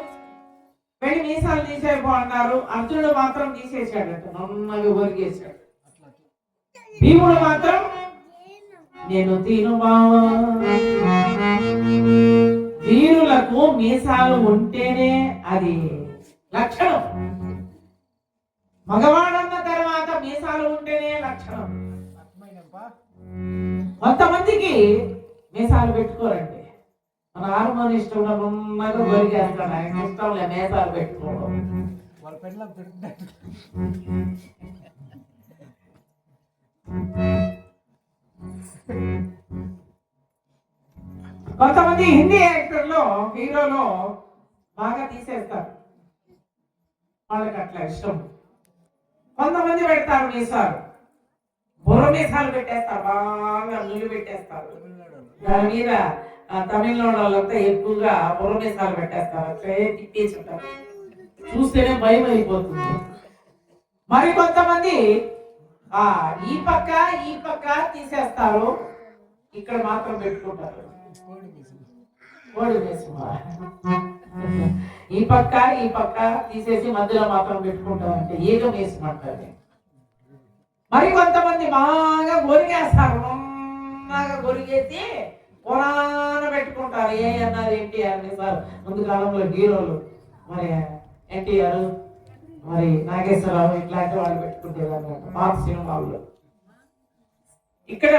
వెళ్ళి మీసాలు తీసేపో అన్నారు. అర్జునుడు మాత్రం తీసేసాడట, నన్నగా గొరిగేశాడు. భీముడు మాత్రం నేను తిను బావా. వీరులకు మీసాలు ఉంటేనే అది లక్షణం. మగవాడన్న తర్వాత మీసాలు ఉంటేనే లక్షణం. కొంతమందికి మీసాలు పెట్టుకోరండి. మన హార్మోనిస్టులు ఉన్నగా గొరిగేస్తాడు, ఆయన ఇష్టం లే మీసాలు పెట్టుకోవడం. కొంతమంది హిందీ యాక్టర్లో హీరోలో బాగా తీసేస్తారు, వాళ్ళకి అట్లా ఇష్టం. కొంతమంది పెడతారు మీసాలు, బుర్ర మీసాలు పెట్టేస్తారు, బాగా నులి పెట్టేస్తారు. దాని మీద తమిళనాడు వాళ్ళంతా ఎక్కువగా బుర్ర మీసాలు పెట్టేస్తారు, అట్లే తిప్పేసి ఉంటారు, చూస్తేనే భయం అయిపోతుంది. మరి కొంతమంది ఈ పక్క తీసేస్తారు, ఇక్కడ మాత్రం పెట్టుకుంటారు. కోడి మీసం ఈ పక్క తీసేసి మధ్యలో మాత్రం పెట్టుకుంటారు, అంటే ఈగ మీసం అంటారు. మరి కొంతమంది బాగా గొరిగేస్తారు, బాగా గొరిగేసి పురాణ పెట్టుకుంటారు. ఏ అన్నారు ఎన్టీఆర్ సార్, ముందు కాలంలో హీరోలు మరి ఎన్టీఆర్, మరి నాగేశ్వరరావు ఇట్లాంటి వాళ్ళు పెట్టుకుంటేవారు పాత సినిమాల్లో. ఇక్కడ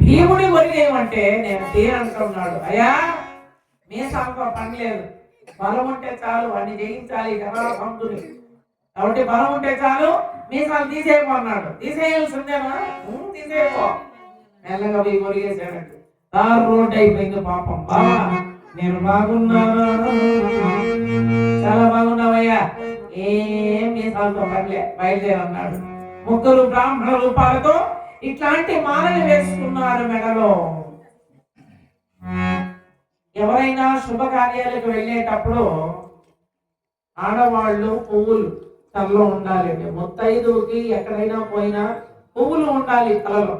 భీముడి గొరిగేయమంటే నేను తీరంటున్నాడు, అయ్యా మీసాలతో పని లేదు, బలం ఉంటే చాలు, వాడిని జయించాలి జరాసంధుని. కాబట్టి బలం ఉంటే చాలు, మీసాలు తీసేయపో అన్నాడు. తీసేయాల్సిందేనా? తీసేయపో. మెల్లగా పోయి గొరిగేసాడంటే తారు రోడ్ అయిపోయింది. పాపం బావా నేను బాగున్నాను, చాలా బాగున్నావయ్యా, ఏం మీసాలతో పనిలే, బయలుదేరన్నాడు. ముగ్గురు బ్రాహ్మణ రూపాలతో ఇట్లాంటి మాలలు వేసుకున్నారు మెడలో. ఎవరైనా శుభకార్యాలకు వెళ్ళేటప్పుడు ఆడవాళ్ళు పువ్వులు తలలో ఉండాలి. ముత్తైదుకి ఎక్కడైనా పోయినా పువ్వులు ఉండాలి తలలో.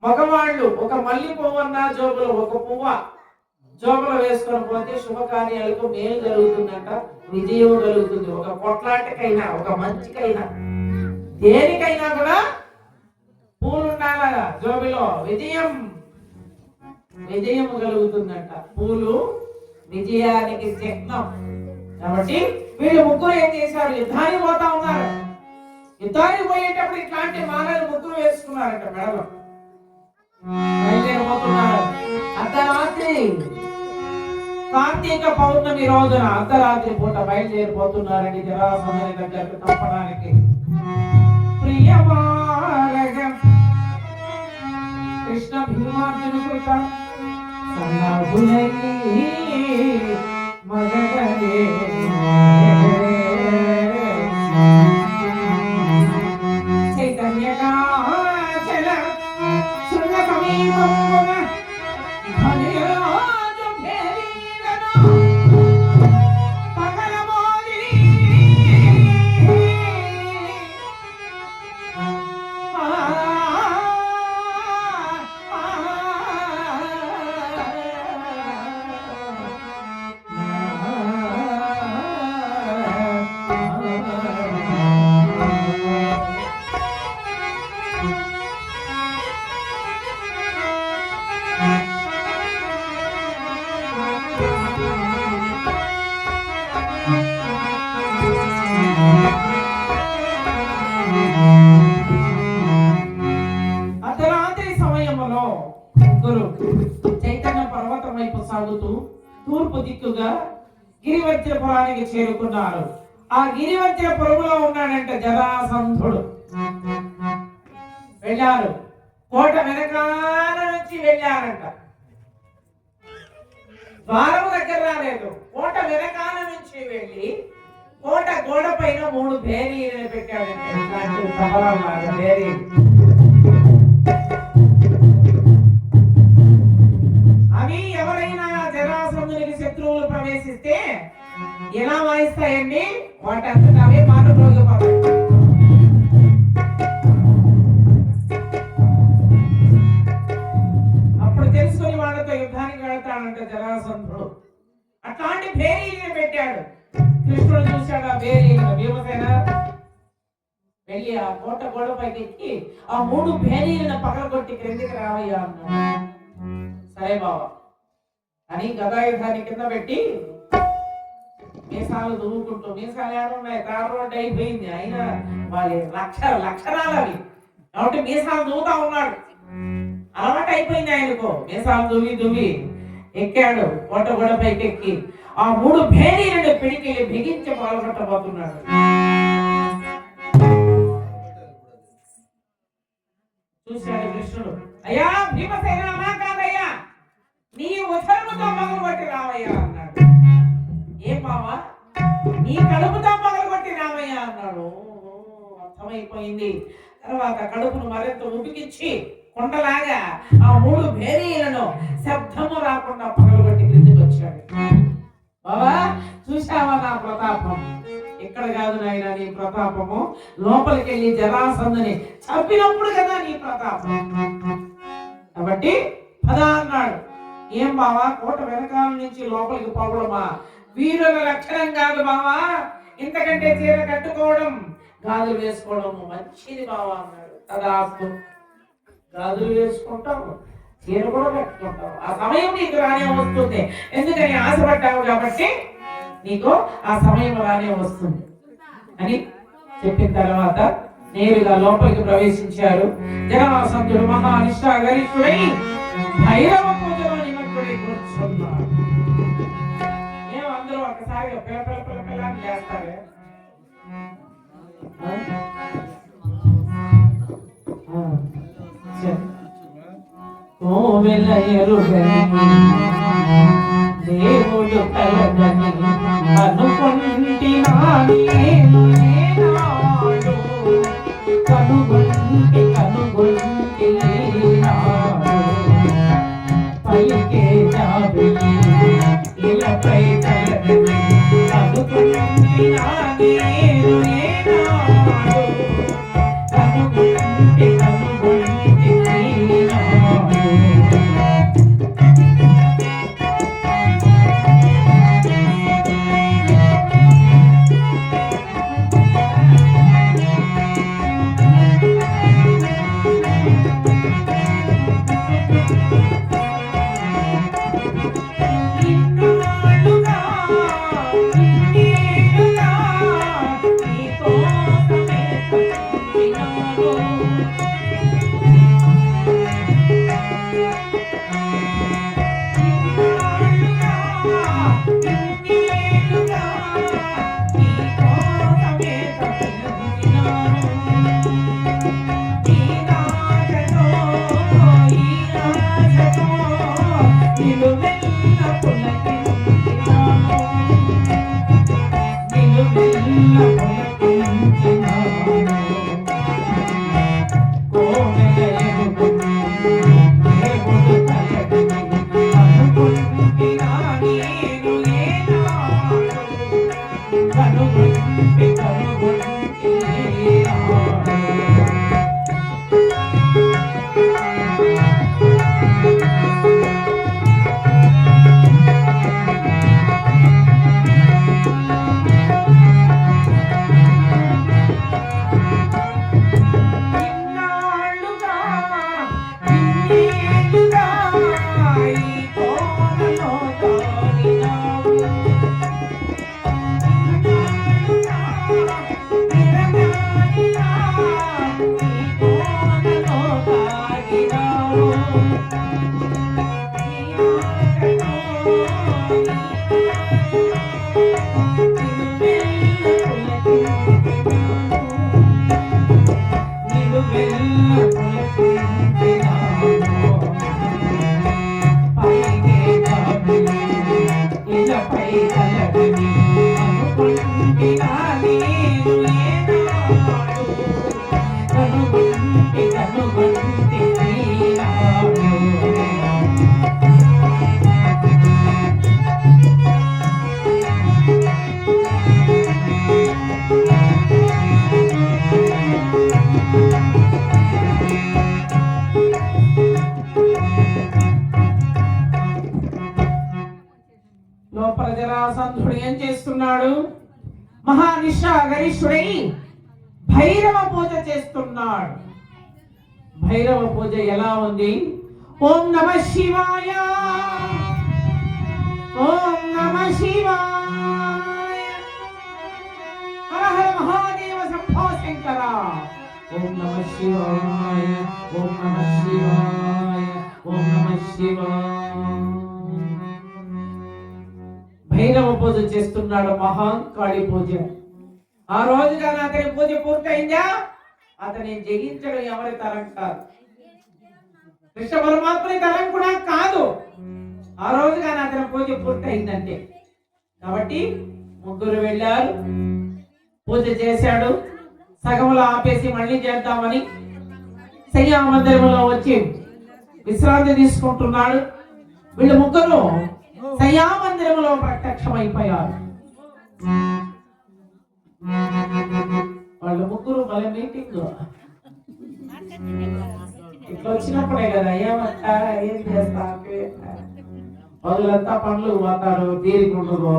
మగవాళ్ళు ఒక మల్లి పువ్వు అన్నా జోబులో ఒక పువ్వ జోబులో వేసుకొని పోతే శుభకార్యాలకు మేలు జరుగుతుందంట, విజయం కలుగుతుంది. ఒక కొట్లాటకైనా, ఒక మంచికైనా, దేనికైనా కూడా పూలు ఉండాల జోబిలో, విజయం కలుగుతుందంట. పూలు విజయానికి చిహ్నం. కాబట్టి వీళ్ళు ముగ్గురు ఏం చేశారు, యుద్ధానికి పోతా ఉన్నారు. యుద్ధానికి పోయేటప్పుడు ఇట్లాంటి మాలలు ముగ్గురు వేసుకున్నారట మెడలో. బయలుదేరిపోతున్నారు. అర్ధరాత్రి కార్తీక పౌర్ణమి రోజున అర్ధరాత్రి పూట బయలుదేరిపోతున్నారండి జరాసంధుని దగ్గరకు తప్పడానికి. ప్రియమారగం కృష్ణ భీమార్జున కృత సన్నాహులై మగగరే చైతన్యకాచల శృంగ సమీపమున ధనిరాజు భేరీరను పగలమోది అర్ధరాత్రి సమయములో గురు చైతన్య పర్వతం వైపు సాగుతూ తూర్పు దిక్కుగా గిరివజ్రపురానికి చేరుకున్నారు. ఆ గిరివజ్రపురంలో ఉన్నాడంట జరాసంధుడు. వెళ్ళారు, కోట వెనకాల నుంచి వెళ్ళారంట. ద్వారం దగ్గర రాలేదు, కోట వెనకాల నుంచి వెళ్ళి కోట గోడ పైన 3 భేరీలు పెట్టాడంటే భేరీలు. అవి ఎవరైనా జరాసంధునికి శత్రువులు ప్రవేశిస్తే ఎలా వాయిస్తాయండి? వాటంతట అవే మారుమోగిపోతాయి. అప్పుడు తెలుసుకొని వాళ్ళతో యుద్ధానికి వెళ్తాడంట జరాసంధుడు. అట్లాంటి భేరీని పెట్టాడు. కృష్ణుడు చూశాడు ఆ భేరీని. భీమసేన వెళ్ళి ఆ కోట గోడపైకి ఎక్కి ఆ 3 భేరీలను పగలగొట్టి క్రిందికి రావయ్యా అన్నాడు. సరే బాబా అని గదాయుధాన్ని కింద పెట్టి మీసాలు దువ్వుకుంటూ, మీసాలు ఏడున్నాయి, తాడు రోడ్డు అయిపోయింది, అయినా వాళ్ళ లక్షణాలు అవి కాబట్టి మీసాలు దువ్వుతా ఉన్నాడు. అలవాటు అయిపోయింది ఆయనకు. మీసాలు దువ్వి ఎక్కాడు కోట గోడపైకి. ఎక్కి ఆ 3 భేరీలను పిడికిలి బిగించి పాల్గొట్టబోతున్నాడు. చూశాడు కృష్ణుడు. అయ్యా భీమసేన, అలా కాదయ్యా, నీ ఉదరముతో పగలగొట్టి రావయ్యా అన్నాడు. ఏం బావా, నీ కడుపుతో పగలగొట్టి రావయ్యా అన్నాడు. అర్థమైపోయింది. తర్వాత కడుపును మరింత ఉడికించి కొండలాగా ఆ 3 భేరీలను శబ్దము రాకుండా పగలగొట్టి క్రిందికి వచ్చాడు. బావా చూసావా నా ప్రతాపం? ఇక్కడ కాదు నాయన నీ ప్రతాపము, లోపలికి వెళ్ళి జరాసంధుని చంపినప్పుడు కదా నీ ప్రతాపం. కాబట్టి పదా అన్నాడు. ఏం బావా, కోట వెనకాల నుంచి లోపలికి పోవడమా వీరుల లక్షణం కాదు బావా. ఇంతకంటే చీర కట్టుకోవడం, గాజులు వేసుకోవడం మంచిది బావా అన్నాడు. తదాస్తు, గాజులు వేసుకుంటావు, చీర కూడా కట్టుకుంటావు. ఆ సమయం నీకు రానే వస్తుంది. ఎందుకని ఆశపడ్డావు కాబట్టి నీకు ఆ సమయం రానే వస్తుంది అని చెప్పిన తర్వాత నేరుగా లోపలికి ప్రవేశించారు. జరాసంధుడు మహానిష్ఠా గరిష్ఠుడై భైరవ పూజలో నిమగ్నుడై కూర్చున్నాడు. ఏమందరూ ఒకసారిగా పిల్ల అని చేస్తారే? కోవెల ఎరుగని దేవుడు కలగని అనుకుంటినా నేను ఏనాడు, కనుగొంటి ఏనాడు, పైకే జాబిలి ఇలపై కలగని అనుకుంటినా నేను ఏనాడు, కనుగొంటి ఇన్నాళ్ళుగా ఇన్నేళ్ళుగా ఈ కోనలో దాగినావు. ఇన్నాళ్ళుగా నిరగానిలా ఈ కోనలో దాగినావు. లోపల జరాసంధుడు ఏం చేస్తున్నాడు? మహానిషా గరిష్ఠుడై భైరవ పూజ చేస్తున్నాడు. భైరవ పూజ ఎలా ఉంది? ఓం నమ శివాయ, ఓం నమ శివాయ, హర హర మహాదేవ శంభో శంకర, ఓం నమ శివాయ, ఓం నమ శివాయ, ఓం నమ శివాయ. భైరవ పూజ చేస్తున్నాడు, మహాకాళి పూజ. ఆ రోజుగా అతని పూజ పూర్తయిందా? అతని జయించడం ఎవరి తరం కాదు, కృష్ణ పరమాత్మని తరం కూడా కాదు. ఆ రోజుగా అతని పూజ పూర్తయిందంటే. కాబట్టి ముగ్గురు వెళ్ళారు, పూజ చేశాడు. సగంలో ఆపేసి మళ్ళీ చేద్దామని శయ్యా మందిరంలో వచ్చి విశ్రాంతి తీసుకుంటున్నాడు. వీళ్ళు ముగ్గురు శయ్యా మందిరంలో ప్రత్యక్షమైపోయారు. వాళ్ళు ముగ్గురు మళ్ళీ మీటింగ్ ఇట్లా వచ్చినప్పుడే కదా ఏమంటా ఏం చేస్తా వాళ్ళంతా పనులు పోతారు, తీరికుండదు.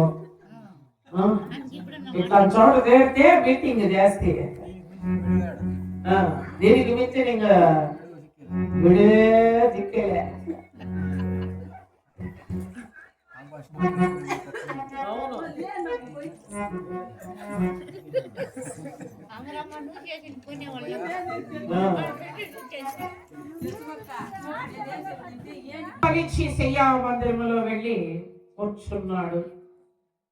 ఇట్లా చోట చేరితే మీటింగ్ చేస్తే దీనికి మించి ఇంకా విడే దిక్కేలే. శయ్యా మందిరంలో వెళ్ళి కూర్చున్నాడు,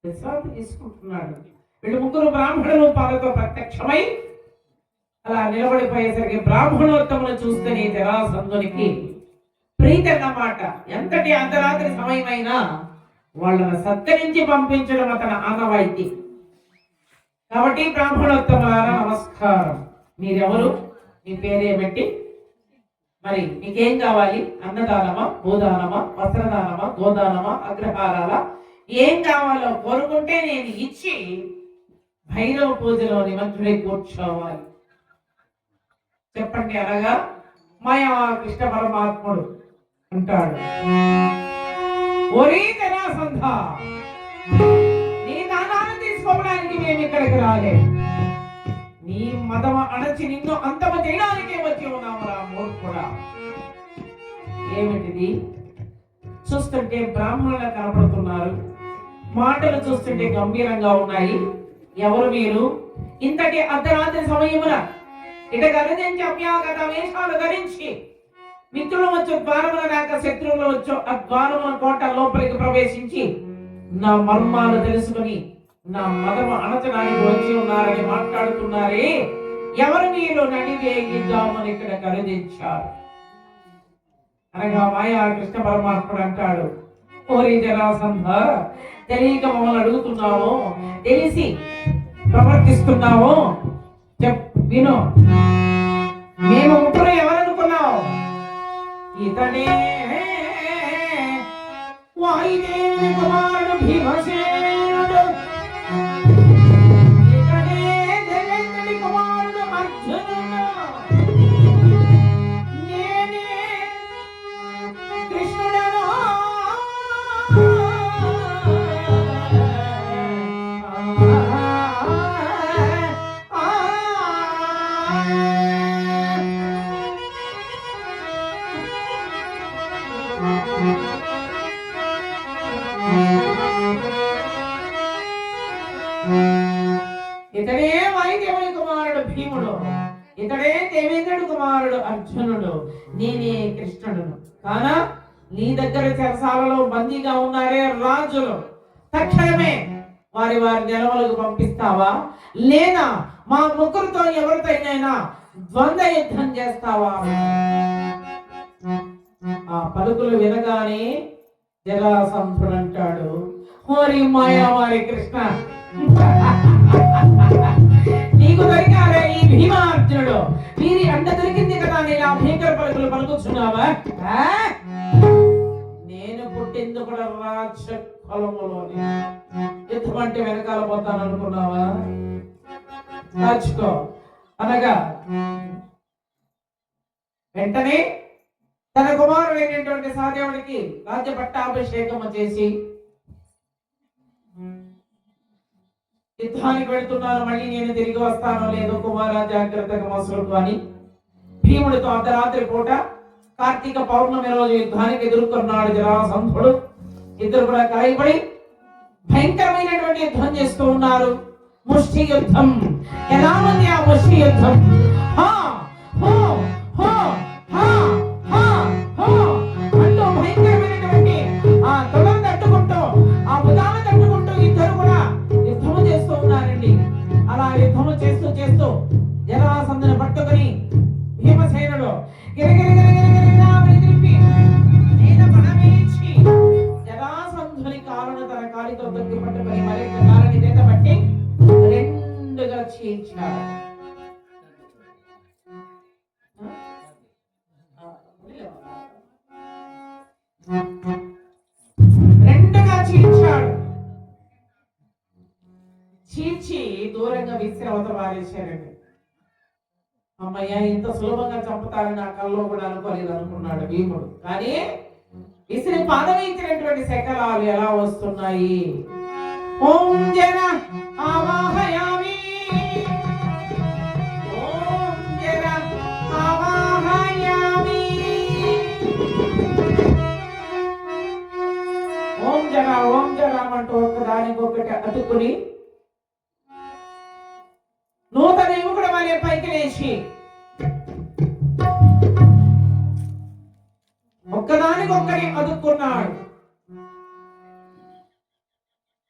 విశ్రాంతి తీసుకుంటున్నాడు. వీళ్ళు ముగ్గురు బ్రాహ్మణ రూపాలతో ప్రత్యక్షమై అలా నిలబడిపోయేసరికి బ్రాహ్మణోత్తమును చూస్తేనే జరాసంధునికి ప్రీతి అన్నమాట. ఎంతటి అర్ధరాత్రి సమయమైనా వాళ్ళను సత్కరించి పంపించడం అతని ఆనవాయితీ. కాబట్టి బ్రాహ్మణోత్తములారా నమస్కారం. మీరెవరు? మీ పేరేమిటి? మరి మీకేం కావాలి? అన్నదానమా, భూదానమా, వస్త్రదానమా, గోదానమా, అగ్రహారాల ఏం కావాలో కోరుకుంటే నేను ఇచ్చి భైరవ పూజలో నిమగ్నుడై కూర్చోవాలి. చెప్పండి అనగా మాయా కృష్ణ పరమాత్ముడు అంటాడు, ఒరే జరాసంధ, నీ దానాన్ని తీసుకోవడానికి మేము ఇక్కడికి రాలేదు. నీ మదమ అణచి నిన్ను అంతమ చేయడానికే వచ్చి ఉన్నాము రా మూర్ఖుడా. ఏమిటిది? చూస్తుంటే బ్రాహ్మణులు కనపడుతున్నారు, మాటలు చూస్తుంటే గంభీరంగా ఉన్నాయి. ఎవరు మీరు? ఇంతటి అర్ధరాత్రి సమయమున ఇట గర్జించి అభ్యాగత వేషాలు ధరించి మిత్రులు వచ్చు ద్వారముల రాక శత్రువులు వచ్చు ఆ ద్వారముల కోట లోపలికి ప్రవేశించి నా మర్మాలు తెలుసుకుని నా మదము అణచడానికి వచ్చి ఉన్నారని మాట్లాడుతున్నారే, ఎవరు మీరు? నడివేగిద్దామని ఇక్కడ గర్జించారు అనగా మాయా కృష్ణ పరమాత్ముడు అంటాడు, ఓరి జరాసంధ, తెలియక మమ్మల్ని అడుగుతున్నావు, తెలిసి ప్రవర్తిస్తున్నావు. విను, మేము ముగ్గురు ఎవరనుకున్నావు? ఇతనే వాయుదేవుని కుమారుడు భీమసేనుడు, ఇతనే దేవేంద్రుని కుమారుడు అర్జునుడు, నేనే ఇతడే వాయుదేవుని కుమారుడు భీముడు, ఇతడే దేవేంద్రుడు కుమారుడు అర్జునుడు, నేనే కృష్ణుడును. కానా నీ దగ్గర చెరసాలలో బందీగా ఉన్నారే రాజులు, తక్షణమే వారి వారి నెలవులకు పంపిస్తావా, లేదా మా ముగ్గురితో ఎవరితోనైనా ద్వంద్వ యుద్ధం చేస్తావా? ఆ పలుకులు వినగానే జరాసంధుడు అంటాడు, ఓరి మాయావారి కృష్ణ, నీకు దొరికారే ఈ భీమార్జునుడు, వీరి అండ దొరికింది కదా నేను ఆ భీకర పలుకులు పలుకుతున్నావా? నేను పుట్టింది కూడా రాక్ష కులములోని, యుద్ధం అంటే వెనకాల పోతాను అనుకున్నావా? దాచుకో అనగా వెంటనే తన కుమారుడైనటువంటి సహదేవుడికి రాజ్య పట్టాభిషేకం చేసి యుద్ధానికి వెళ్తున్నాను, మళ్ళీ నేను తిరిగి వస్తానో లేదో కుమార జాగ్రత్తగా మోసలు అని భీముడితో అర్ధరాత్రి పూట కార్తీక పౌర్ణమి రోజు యుద్ధానికి ఎదుర్కొన్నాడు జరాసంధుడు. ఇద్దరు కూడా కలయిపడి భయంకరమైనటువంటి యుద్ధం చేస్తూ ఉన్నారు. ముష్టి యుద్ధం. ఎలా ఉంది ఆ ముష్టి యుద్ధం? అంటూ భయంకరమైనటువంటి ఆ తొడలు తట్టుకుంటూ, ఆ భుజాలు తట్టుకుంటూ ఇద్దరు కూడా యుద్ధము చేస్తూ ఉన్నారండి. అలా యుద్ధము చేస్తూ చేస్తూ జరాసంధుని పట్టుకుని భీమసేనుడు జరాసంధుని కాలును తన కాలితో తొక్కి పట్టుకుని మరి కాలని చేత పట్టి రెండుగా చీల్చాడు. రెండుగా చీల్చాడు. చీల్చి దూరంగా విసిరి అవతల వారేశారండి. అమ్మయ్య, ఇంత సులభంగా చంపుతారని నా కల్లో కూడా అనుకోలేదు అనుకున్నాడు భీముడు. కానీ విసిరి పాదవించినటువంటి శకలాలు ఎలా వస్తున్నాయి? ఓం జన ఆవాహయామి, ఓం జన ఆవాహయామి, ఓం జన ఓం జన అంటూ ఒకదానికొకటి అతుక్కుని నూతన యువకుడు వలె పైకి లేచి ఒక్కదానికొక్కడి అతుక్కున్నాడు.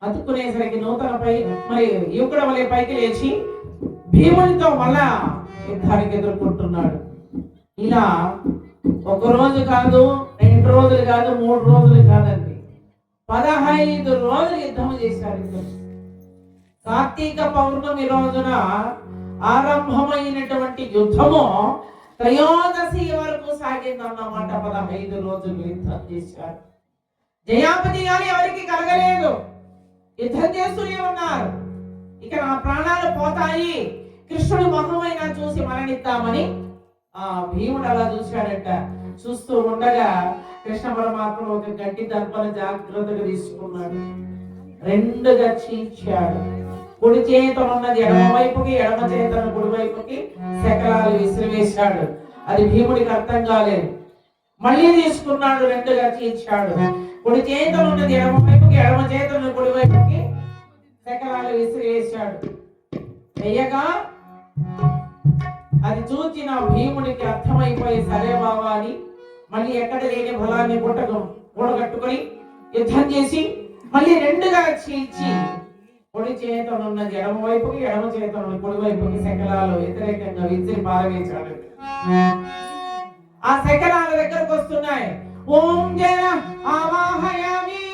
అతుక్కునేసరికి నూతనపై మరి యువకుడు వలె పైకి లేచి భీమునితో మళ్ళా యుద్ధానికి ఎదుర్కొంటున్నాడు. ఇలా ఒక రోజు కాదు, 2 రోజులు కాదు, 3 రోజులు కాదండి, 15 రోజులు యుద్ధం చేశారు. కార్తీక పౌర్ణమి రోజున ఆరంభమైనటువంటి యుద్ధము త్రయోదశి వరకు సాగిందన్నమాట. 15 రోజులు యుద్ధం చేశారు. జయాపజయాలు ఎవరికి కలగలేదు, యుద్ధం చేస్తూనే ఉన్నారు. ఇక నా ప్రాణాలు పోతాయి, కృష్ణుడు మొహమైనా చూసి మరణిద్దామని ఆ భీముడు అలా చూశాడట. చూస్తూ ఉండగా కృష్ణ పరమాత్మ ఒక గట్టి దర్పణ జాగ్రత్తగా తీసుకున్నాడు. రెండుగా చీల్చాడు. కుడి చేతనున్నది ఎడమ వైపుకి, ఎడమ చేతను కుడి వైపుకి శకలాలు విసిరివేశాడు. అది భీముడికి అర్థం కాలేదు. మళ్ళీ తీసుకున్నాడు, రెండుగా చీల్చాడు. కుడి చేతనున్నది ఎడమ వైపుకి, ఎడమ చేతను కుడి వైపుకి శకలాలు విసిరివేశాడు. వేయగా అది చూచిన భీముడికి అర్థమైపోయి సరే బాబా అని మళ్ళీ ఎక్కడ లేని బలాన్ని కూడగట్టుకొని యుద్ధం చేసి మళ్ళీ రెండుగా చీల్చి కుడి చేతనున్నది ఎడమ వైపుకి, ఎడమ చేతను కుడి వైపుకి శకలాలు వ్యతిరేకంగా విసిరి పారవేశాడు. ఆ శకలాల దగ్గరకు వస్తున్నాయి. ఓం జన ఆవాహయామి,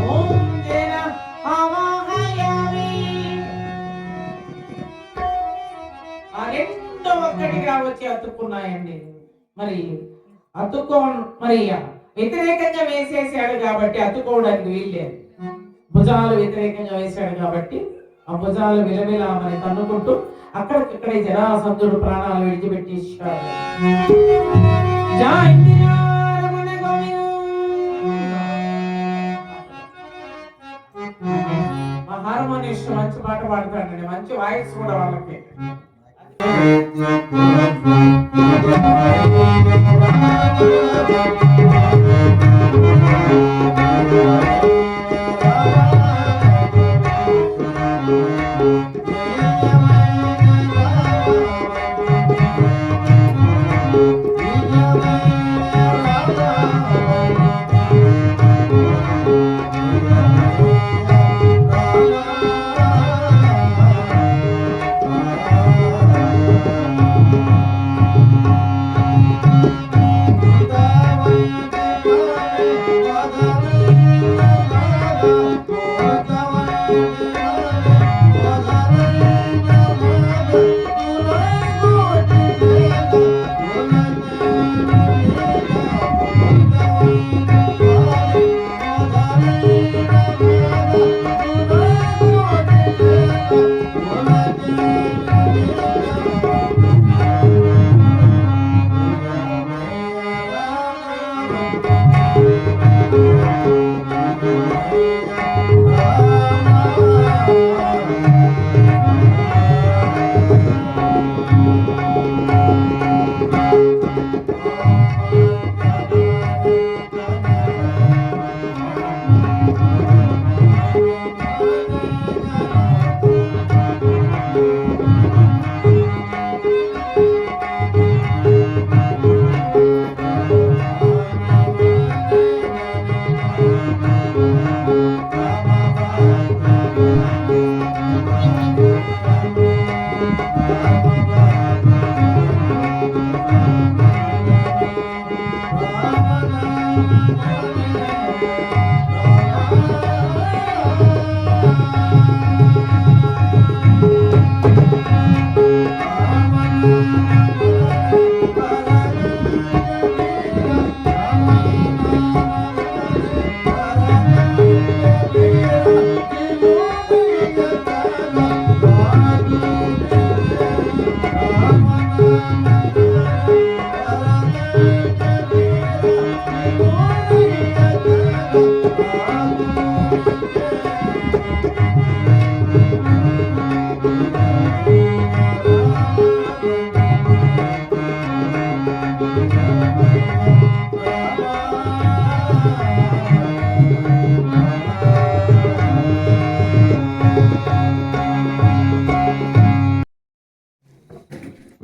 ఓం జన ఆవాహయామి. ఆ రెండు ఒక్కటిగా వచ్చి అతుక్కున్నాయండి. మరి మరి వ్యతిరేకంగా వేసేసాడు కాబట్టి అతుక్కోవడానికి వీల్లేదు. భుజాలు వ్యతిరేకంగా వేశాడు కాబట్టి ఆ భుజాలు విలవిలా మరి తన్నుకుంటూ అక్కడికక్కడే జరాసంధుడు ప్రాణాలు విడిచిపెట్టేశాడు. మా హార్మోనిస్ట్ మంచి పాట పాడతాడండి, మంచి వాయిస్ కూడా వాళ్ళకి.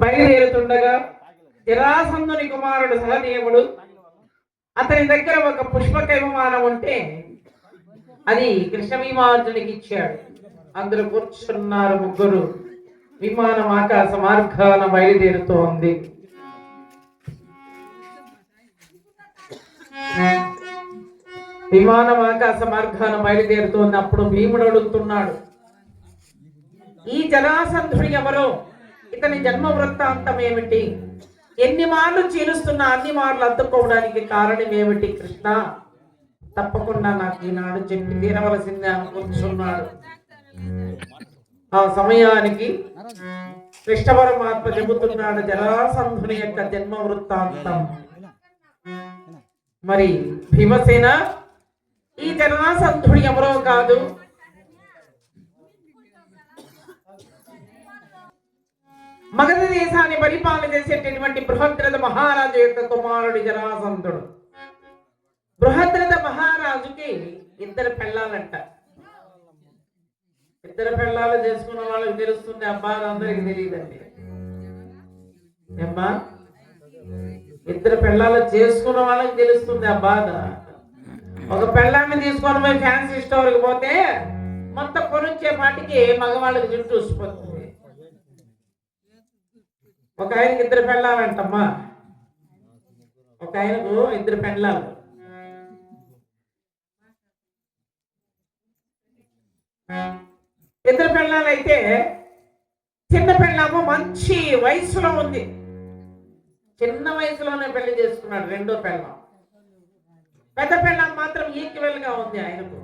బయలుదేరుతుండగా జరాసంధుని కుమారుడు సహదేవుడు అతని దగ్గర ఒక పుష్పక విమానం ఉంటే అది కృష్ణ భీమార్జునికి ఇచ్చాడు. అందులో కూర్చున్నారు ముగ్గురు. విమానం ఆకాశ మార్గాన బయలుదేరుతోంది. విమానం ఆకాశ మార్గాన బయలుదేరుతోంది. అప్పుడు భీముడు అడుగుతున్నాడు, ఈ జరాసంధుడు ఎవరో, ఇతని జన్మ వృత్తాంతం ఏమిటి, ఎన్ని మార్లు చీలుస్తున్నా అన్ని మార్లు అద్దుకోవడానికి కారణం ఏమిటి కృష్ణ? తప్పకుండా నాకు ఈనాడు చెప్పి తీరవలసిందే అని కూర్చున్నాడు. ఆ సమయానికి కృష్ణ పరమాత్మ చెబుతున్నాడు జరాసంధుని యొక్క జన్మ వృత్తాంతం. మరి భీమసేన, ఈ జరాసంధుడు ఎవరో కాదు, మగధ దేశాన్ని పరిపాలన చేసేటటువంటి బృహద్రథ మహారాజు యొక్క కుమారుడు జరాసంధుడు. బృహద్రథ మహారాజుకి ఇద్దరు పెళ్ళాలంట. ఇద్దరు పెళ్ళాలు చేసుకున్న వాళ్ళకి తెలుస్తుంది, అబ్బా అందరికి తెలియదండి. అమ్మా, ఇద్దరు పెళ్ళాలు చేసుకున్న వాళ్ళకి తెలుస్తుంది ఆ బాధ. ఒక పెళ్ళాన్ని తీసుకొని పోయి ఫ్యాన్సీ స్టోర్కి పోతే మొత్తం కొనుచ్చే పాటికి మగవాళ్ళకి జుట్టు చూసిపోతుంది. ఒక ఆయనకి ఇద్దరు పెళ్ళాలంటమ్మా, ఒక ఆయనకు ఇద్దరు పెళ్ళాలు. ఇద్దరు పెళ్ళాలైతే చిన్న పెళ్ళాము మంచి వయసులో ఉంది, చిన్న వయసులోనే పెళ్లి చేసుకున్నాడు రెండో పెళ్ళాం. పెద్ద పెళ్ళాం మాత్రం ఈక్వల్ గా ఉంది ఆయనకు.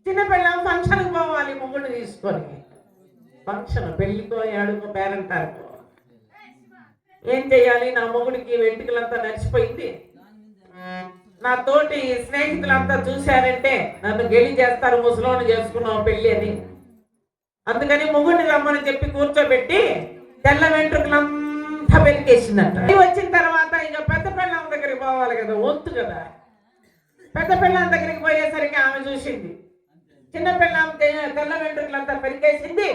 చిన్న పెళ్ళాం ఫంక్షన్కి పోవాలి మొగుడిని తీసుకొని. ఫంక్షన్ పెళ్లికో ఏడుకో పేరంటారుకో ఏం చెయ్యాలి, నా మొగుడికి వెంట్రుకలంతా నడిచిపోయింది, నా తోటి స్నేహితులంతా చూశారంటే నన్ను గెలి చేస్తారు, ముసలోని చేసుకున్నావు పెళ్లి అని. అందుకని మొగుడిని రమ్మని చెప్పి కూర్చోబెట్టి తెల్ల వెంట్రుకలంతా పెరికేసిందంట. వచ్చిన తర్వాత ఇంకా పెద్ద పెళ్ళాం దగ్గరికి పోవాలి కదా, వంతు కదా. పెద్ద పెళ్ళాం దగ్గరికి పోయేసరికి ఆమె చూసింది చిన్న పెళ్ళాం తెల్ల వెంట్రుకలంతా పెరికేసింది,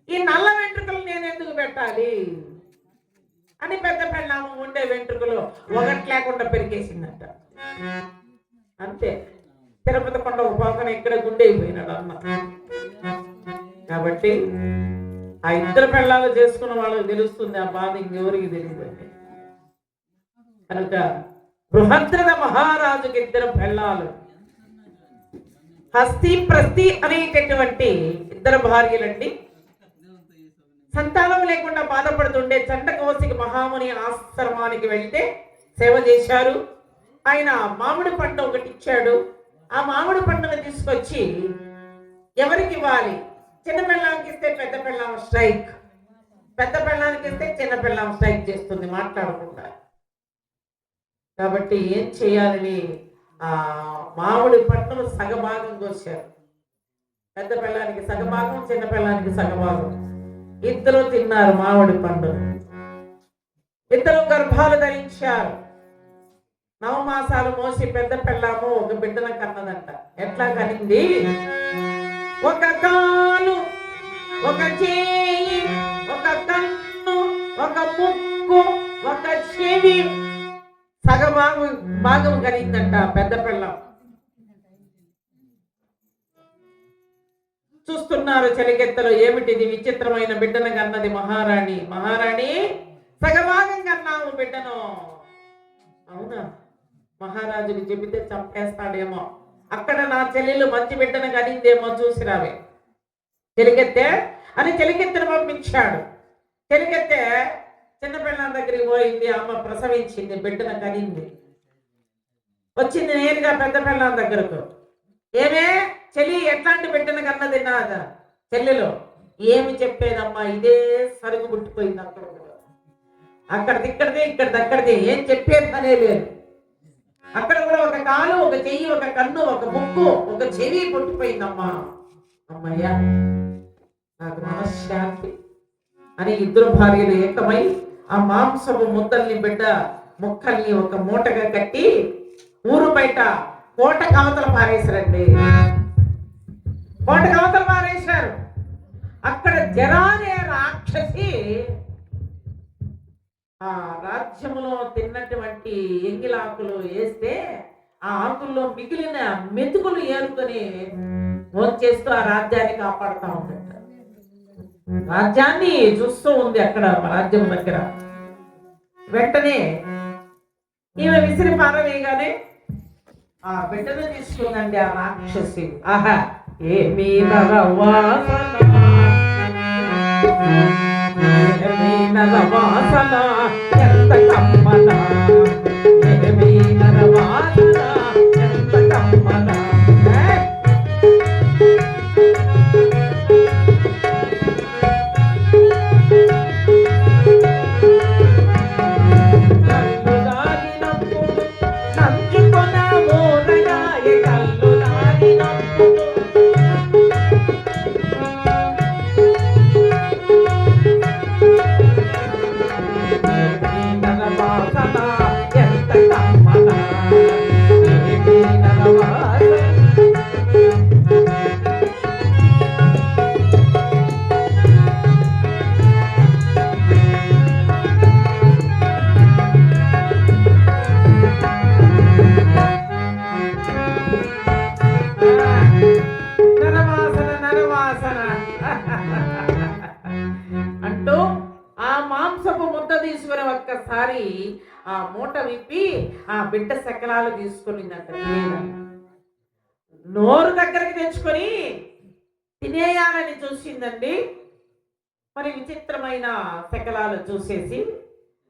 ఈ నల్ల వెంట్రుకలు నేను ఎందుకు పెట్టాలి అని పెద్ద పెళ్ళాము ఉండే వెంట్రుకలు ఒకటి లేకుండా పెరికేసిందంట. అంతే, తిరుపతి కొండ ఒక పక్కన ఇక్కడ గుండె అయిపోయినాడు అన్న. కాబట్టి ఆ ఇద్దరు పెళ్ళాలు చేసుకున్న వాళ్ళకి తెలుస్తుంది ఆ బాధ, ఇంకెవరికి తెలియదండి. కనుక బృహద్రథ మహారాజుకి ఇద్దరు పెళ్ళాలు, హస్తి ప్రస్తి అనేటటువంటి ఇద్దరు భార్యలండి. సంతానం లేకుండా బాధపడుతుండే చండకౌశిక మహాముని ఆశ్రమానికి వెళ్తే సేవ చేశారు. ఆయన మామిడి పండు ఒకటి ఇచ్చాడు. ఆ మామిడి పండును తీసుకొచ్చి ఎవరికి ఇవ్వాలి, చిన్న పిల్లానికి ఇస్తే పెద్ద పిల్లం స్ట్రైక్, పెద్ద పిల్లానికి ఇస్తే చిన్న పిల్లం స్ట్రైక్ చేస్తుంది మాట్లాడకుండా. కాబట్టి ఏం చేయాలని ఆ మామిడి పంటను సగభాగం కోసారు. పెద్ద పిల్లానికి సగభాగం, చిన్న పిల్లానికి సగభాగం. ఇద్దరు తిన్నారు మామిడి పండు. ఇద్దరు గర్భాలు ధరించారు. 9 మాసాలు మోసి పెద్ద పిల్లము ఒక బిడ్డను కన్నదంట. ఎట్లా కనింది? ఒక కాలు, ఒక చేయి, ఒక కన్ను, ఒక ముక్కు, ఒక చెవి, భాగం కలిగిందంట పెద్ద పిల్లం. చూస్తున్నారు చెలికెత్తలు, ఏమిటిది విచిత్రమైన బిడ్డను కన్నది మహారాణి. మహారాణి, సగభాగం కన్నావు బిడ్డను. అవునా? మహారాజుకి చెబితే చంపేస్తాడేమో. అక్కడ నా చెల్లెలు మంచి బిడ్డను కనిందేమో చూసి రావే చెలికెత్తే అని చెలికెత్తెను పంపించాడు. చెలికెత్తే చిన్నపిల్లల దగ్గరికి పోయింది. అమ్మ ప్రసవించింది, బిడ్డను కనింది. వచ్చింది నేరుగా పెద్ద పిల్లల దగ్గరకు. ఏమే చెల్లి, ఎట్లాంటి బిడ్డను కన్నది నా చెల్లెలు? ఏమి చెప్పేదమ్మా, ఇదే సరుగు పుట్టిపోయింది. అక్కడిది ఇక్కడిది, ఇక్కడిది అక్కడిది, ఏం చెప్పేది పనే లేదు. అక్కడ కూడా ఒక కాలు, ఒక చెయ్యి, ఒక కన్ను, ఒక ముక్కు, ఒక చెవి పుట్టిపోయిందమ్మా. అమ్మయ్యా, నాకు మనశ్శాంతి అని ఇద్దరు భార్యలు ఏకమై ఆ మాంసపు ముద్దల్ని, బిడ్డ ముక్కల్ని ఒక మూటగా కట్టి ఊరు బయట కోట కవతలు పారేశారండి. కోట కవతలు పారేశారు. అక్కడ జరానే రాక్షసి ఆ రాజ్యములో తిన్నటువంటి ఎంగిలాకులు వేస్తే ఆ ఆకుల్లో మిగిలిన మెతుకులు ఏరుకొని చేస్తూ ఆ రాజ్యాన్ని కాపాడుతూ ఉందట. రాజ్యాన్ని చూస్తూ ఉంది అక్కడ రాజ్యం దగ్గర. వెంటనే ఈమె విసిరి పారవేయగానే ఆ బిడ్డను తీసుకుందండి ఆ రాక్షసి. ఆహా, ఏమీ నరవాసన, ఎంత కమ్మన, ఏమీ నరవాసన, ఎంత కమ్మన. అంటూ ఆ మాంసపు ముద్ద తీసుకుని ఒక్కసారి ఆ మూట విప్పి ఆ బిడ్డ శకలాలు తీసుకునిందంట. నోరు దగ్గరికి తెచ్చుకొని తినేయాలని చూసిందండి. మరి విచిత్రమైన శకలాలు చూసేసి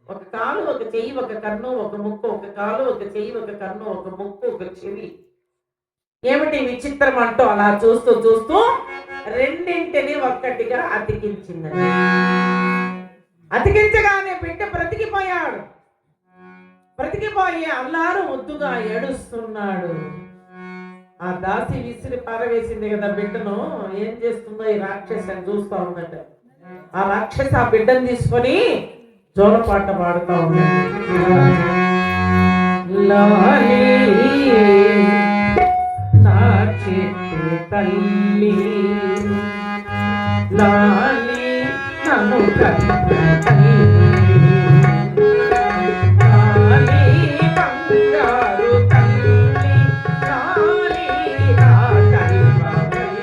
ఒక కాలు, ఒక చెయ్యి, ఒక కన్ను, ఒక ముక్కు, ఒక కాలు, ఒక చెయ్యి, ఒక కన్ను, ఒక ముక్కు, ఒక చెవి, ఏమిటి విచిత్రం అంటూ అలా చూస్తూ చూస్తూ రెండింటిని ఒక్కటిగా అతికించిందండి. అతికించగానే బిడ్డ బ్రతికిపోయాడు. బ్రతికిపోయి అల్లారు ముద్దుగా ఏడుస్తున్నాడు. ఆ దాసి విసిరి పారవేసింది కదా బిడ్డను, ఏం చేస్తుందో ఈ రాక్షసి అని చూస్తా ఉందట. ఆ రాక్షసి ఆ బిడ్డను తీసుకొని జోలపాట పాడుతా ఉన్నాడు. లాలి నా చిట్టి తల్లి, లాలి నన్ను కన్న తల్లి, లాలి బంగారు తల్లి, లాలి నా కల్పవల్లి,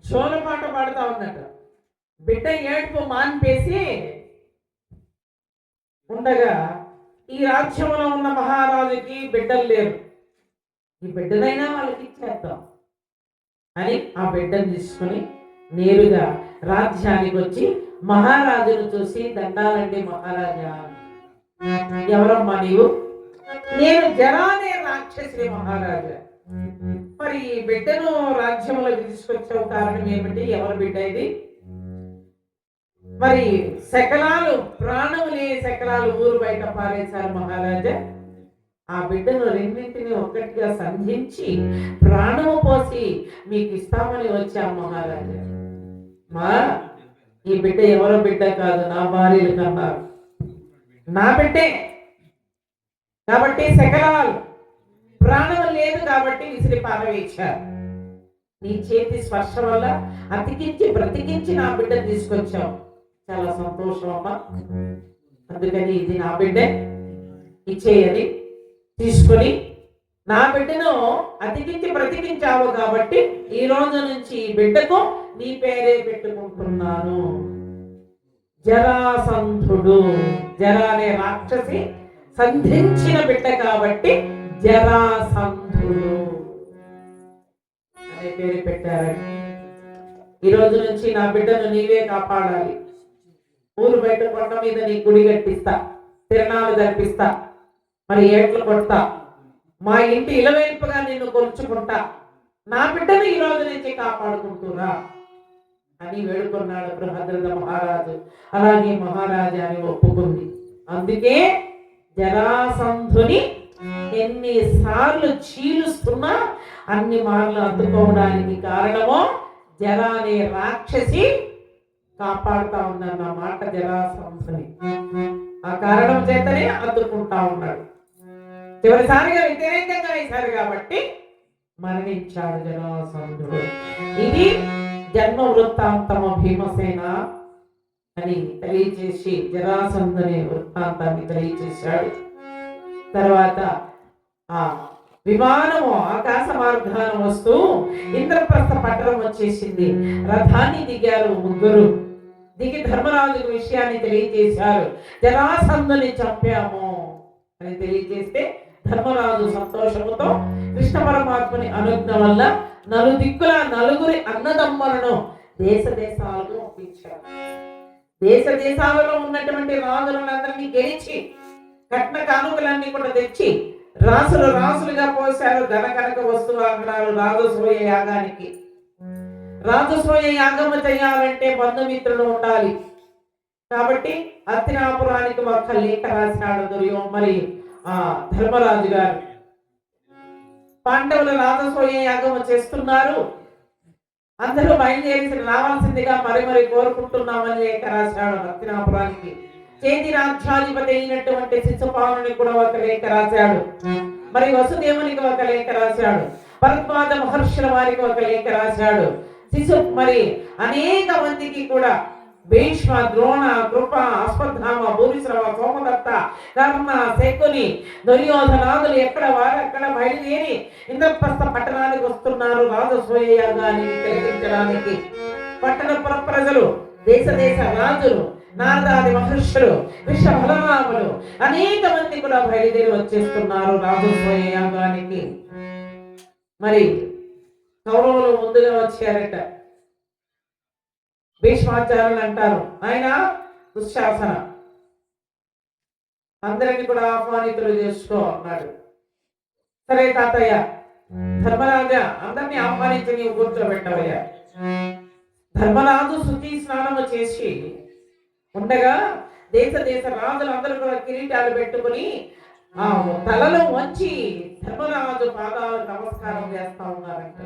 జోల పాట పాడుతా ఉన్నట్టు. బిడ్డ ఏడుపు మాన్పేసి ఉండగా ఈ రాజ్యంలో ఉన్న మహారాజుకి బిడ్డలు లేరు, ఈ బిడ్డనైనా వాళ్ళకి ఇచ్చేద్దాం అని ఆ బిడ్డను తీసుకుని నేరుగా రాజ్యానికి వచ్చి మహారాజును చూసి, దండాలండి మహారాజా, ఎవరమ్మా నీవు? నేను జరానే రాక్షసి మహారాజా. మరి ఈ బిడ్డను రాజ్యంలోకి తీసుకొచ్చావు, కారణం ఏమిటి? ఎవరి బిడ్డ ఇది? మరి శకలాలు, ప్రాణములే శకలాలు ఊరు బయట పారేశారు మహారాజా. ఆ బిడ్డను రెండింటిని ఒక్కటిగా సంధించి ప్రాణము పోసి మీకు ఇస్తామని వచ్చాం మహారాజా. మా ఈ బిడ్డ ఎవరో బిడ్డ కాదు, నా భార్యలు కన్నారు, నా బిడ్డే. కాబట్టి శకలాలు ప్రాణం లేదు కాబట్టి విసిరి పారవేశారు. నీ చేతి స్పర్శ వల్ల అతికించి బ్రతికించి నా బిడ్డను తీసుకొచ్చావు, చాలా సంతోషం అమ్మా. అందుకని ఇది నా బిడ్డే, ఇచ్చేయని తీసుకొని నా బిడ్డను అతికించి బ్రతికించావు కాబట్టి ఈ రోజు నుంచి ఈ బిడ్డకు నీ పేరే పెట్టుకుంటున్నాను, జరాసంధుడు. జరా అనే రాక్షసి సంధించిన బిడ్డ కాబట్టి జరాసంధుడు అనే పేరు పెట్టారండి. ఈ రోజు నుంచి నా బిడ్డను నీవే కాపాడాలి. ఊరు బయట కొండ మీద నీ గుడి కట్టిస్తా, తిరణాలు జరిపిస్తా, మరి ఏట్లు కొడతా, మా ఇంటి ఇలవేల్పుగా నిన్ను కొలుచుకుంటా, నా బిడ్డను ఈ రోజు నుంచి కాపాడుకుంటురా అని వేడుకున్నాడు బృహద్రథ మహారాజు. అలాగే మహారాజా అని ఒప్పుకుంది. అందుకే జరాసంధుని ఎన్నిసార్లు చీలుస్తున్నా అన్ని మార్లు అందుకోవడానికి కారణమో జరా అనే రాక్షసి కాపాడుతా ఉందన్న మాట జరాసంధుని. ఆ కారణం చేతనే అందుకుంటా ఉన్నాడు. చివరిసారిగా వ్యతిరేకంగా వేశారు కాబట్టి మరణించాడు జరాసంధుడు. ఇది జన్మ వృత్తాంతము భీమసేన అని తెలియచేసి జరాసంధుని వృత్తాంతాన్ని తెలియచేశాడు. తర్వాత ఆ విమానము ఆకాశ మార్గాన వస్తూ ఇంద్రప్రస్థ పట్టణం వచ్చేసింది. రథాన్ని దిగారు ముగ్గురు. దిగి ధర్మరాజుకు విషయాన్ని తెలియజేశారు. జరాసంధుని చంపాము అని తెలియజేస్తే ధర్మరాజు సంతోషముతో కృష్ణ పరమాత్మని అనుజ్ఞ వల్ల నలుదిక్కుల నలుగురి అన్నదమ్ములను దేశ దేశాలకు పంపించారు. దేశ దేశాలలో ఉన్నటువంటి రాజులందరినీ గెలిచి కట్న కానుకలన్నీ కూడా తెచ్చి రాసులు రాసులుగా పోశారు. ధన కనక వస్తువాహనాలు రాజసూయ యాగానికి. రాజసూయ యాగము చేయాలంటే బంధుమిత్రులు ఉండాలి కాబట్టి అత్తినాపురానికి ఒక లేఖ రాసినాడు మరి ధర్మరాజు గారు. పాండవులు రాజసూయ యాగము చేస్తున్నారు, అందరూ బయలుదేరి రావాల్సిందిగా మరి కోరుకుంటున్నామని లేఖ రాశాడు అత్తినాపురానికి. చేతి రాజ్యాధిపతి అయినటువంటి శిశుపాలుని కూడా ఒక లేఖ రాశాడు. మరి వసుదేవునికి ఒక లేఖ రాశాడు. భరద్వాజ మహర్షుల వారికి ఒక లేఖ రాశాడు. మరి అనేక మందికి కూడా భీష్మ, ద్రోణ, కృప, అశ్వత్థామ, భూరిశ్రవ, సోమదత్త, కర్ణ, శకుని, దుర్యోధనాదులు ఎక్కడ వారు అక్కడ బయలుదేరి ఇంద్రప్రస్థ పట్టణానికి వస్తున్నారు రాజసూయ యాగాన్ని కలిగించడానికి. పట్టణ ప్రజలు, దేశ దేశ రాజులు, నారదాది మహర్షులు, విశ్వ బలరాములు అనేక మంది కూడా బయలుదేరి వచ్చేస్తున్నారు రాజసూయ యాగానికి. మరి కౌరవులు ముందుగా వచ్చారట. భీష్మాచార్యులు అంటారు, ఆయన దుశ్శాసన అందరినీ కూడా ఆహ్వానితులు చేసుకో అన్నాడు. సరే తాతయ్య, ధర్మరాజా అందరినీ ఆహ్వానించి నీవు కూర్చోబెట్టవయ్యా. ధర్మరాజు శుచి స్నానము చేసి ఉండగా దేశ దేశ రాజులందరూ కూడా కిరీటాలు పెట్టుకుని ఆ తలలో వచ్చి ధర్మరాజు పాదాలకు నమస్కారం చేస్తా ఉన్నారంట.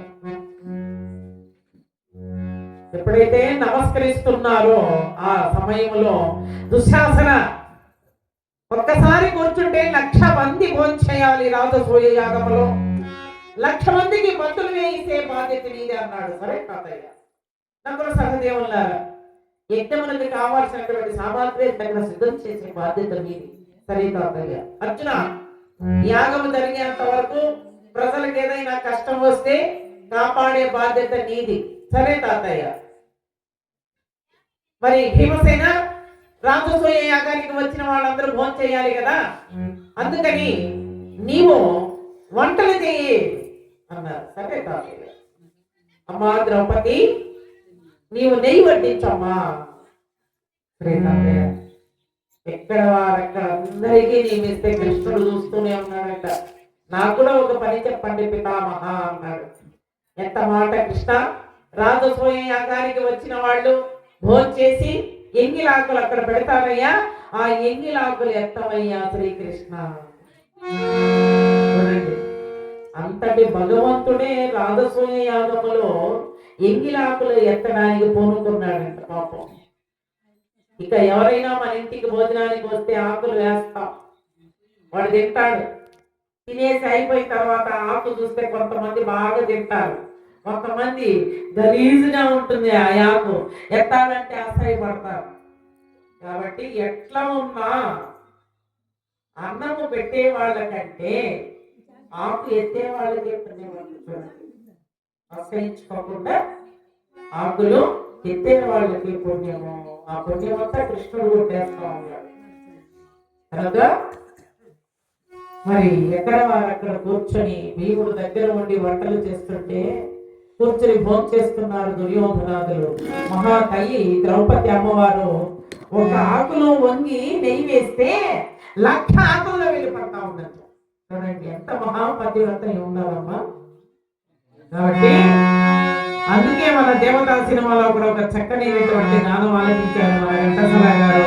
ఎప్పుడైతే నమస్కరిస్తున్నారో ఆ సమయంలో దుశ్శాసన ఒక్కసారి కూర్చుంటే 1,00,000 మంది భోంచేయాలి రాజసూయ యాగంలో, 1,00,000 మందికి బంతులు వేయిసే బాధ్యత నీదే అన్నాడు. సరే తాతయ్య. నకుల సహదేవులారా, యజ్ఞమునకు కావాల్సినటువంటి సామాగ్రి తగిన సిద్ధం చేసే బాధ్యత మీది. సరే తాతయ్య. అర్జున, యాగము జరిగేంత వరకు ప్రజలకు ఏదైనా కష్టం వస్తే కాపాడే బాధ్యత నీది. సరే తాతయ్య. మరి భీమసేన రాజసూయ యాగానికి వచ్చిన వాళ్ళందరూ భోజనం చేయాలి కదా, అందుకని నీవు వంటలు చెయ్యి అన్నారు. సరే తాతయ్య. అమ్మా ద్రౌపది, నీవు నెయ్యి వడ్డించమ్మా. సరే తాతయ్య. ఎక్కడ వారక్కడ అందరికీ నియమిస్తే కృష్ణుడు చూస్తూనే ఉన్నాడట. నాకు కూడా ఒక పని చెప్పండి పితామహ అన్నాడు. ఎంత మాట కృష్ణ. రాజసూయ యాగానికి వచ్చిన వాళ్ళు భోజనం చేసి ఎంగిలాకులు అక్కడ పెడతారయ్యా, ఆ ఎంగిలాకులు ఎత్తమయ్యా శ్రీకృష్ణ. చూడండి, అంతటి భగవంతుడే రాజసూయ యాగములో ఎంగిలాకులు ఎత్తడానికి పూనుకున్నాడంట పాపం. ఇక ఎవరైనా మన ఇంటికి భోజనానికి వస్తే ఆకులు వేస్తాం, వాడు తింటాడు. తినేసి అయిపోయిన తర్వాత ఆకు చూస్తే కొంతమంది బాగా తింటారు, కొంతమంది గలీజుగా ఉంటుంది ఆ ఆకు, ఎత్తాలంటే అసహ్యపడతారు. కాబట్టి ఎట్లా ఉన్నా అన్నము పెట్టే వాళ్ళకంటే ఆకు ఎత్తే వాళ్ళకి అసహించుకోకుండా ఆకులు ఎత్తే వాళ్ళకి పుణ్యము. ఆ పుణ్యం అంతా కృష్ణుడు కొట్టేస్తా ఉన్నాడు కనుక మరి ఎక్కడ వారు అక్కడ కూర్చొని భీముడు దగ్గర ఉండి వంటలు చేస్తుంటే కూర్చొని భోజనం చేస్తున్నారు దుర్యోధనాదులు. మహాతల్లి ద్రౌపది అమ్మవారు ఒక ఆకులో వంగి నెయ్యి వేస్తే 1,00,000 ఆకుల్లో వెళ్ళిపడతా ఉన్నట్టు. చూడండి ఎంత మహాపతివ్రత ఉండాలమ్మా. కాబట్టి అందుకే మన దేవతా సినిమాలో కూడా ఒక చక్కనైనటువంటి గానం ఆలపించారు మన వెంకటేశ్వర గారు.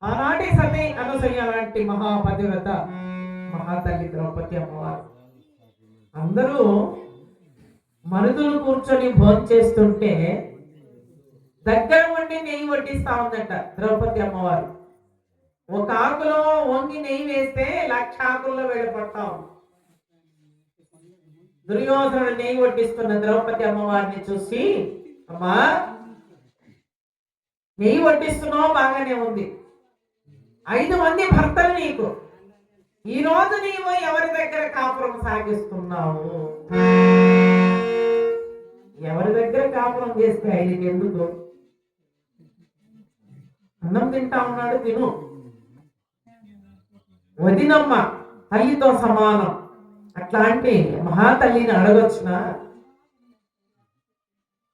ఆనాటి సతి అనసూయ లాంటి మహాపతివ్రత మహాతల్లి ద్రౌపది అమ్మవారు అందరూ మరుదులు కూర్చొని భోంచేస్తుంటే దగ్గర ఉండి నెయ్యి వడ్డిస్తా ఉందట ద్రౌపది అమ్మవారు. ఒక ఆకులో వంగి నెయ్యి వేస్తే 1,00,000 ఆకుల్లో వెళ్ళిపడతాం. దుర్యోధనుడు నెయ్యి వడ్డిస్తున్న ద్రౌపది అమ్మవారిని చూసి, అమ్మా నెయ్యి వడ్డిస్తున్నావు బాగానే ఉంది, 5 మంది భర్తలు నీకు, ఈ రోజు నీవు ఎవరి దగ్గర కాపురం సాగిస్తున్నావు? ఎవరి దగ్గర కాపురం చేస్తే ఆయనకి ఎందుకు? అన్నం తింటా ఉన్నాడు, తిను. వదినమ్మ తల్లితో సమానం, అట్లాంటి మహాతల్లిని అడగొచ్చున?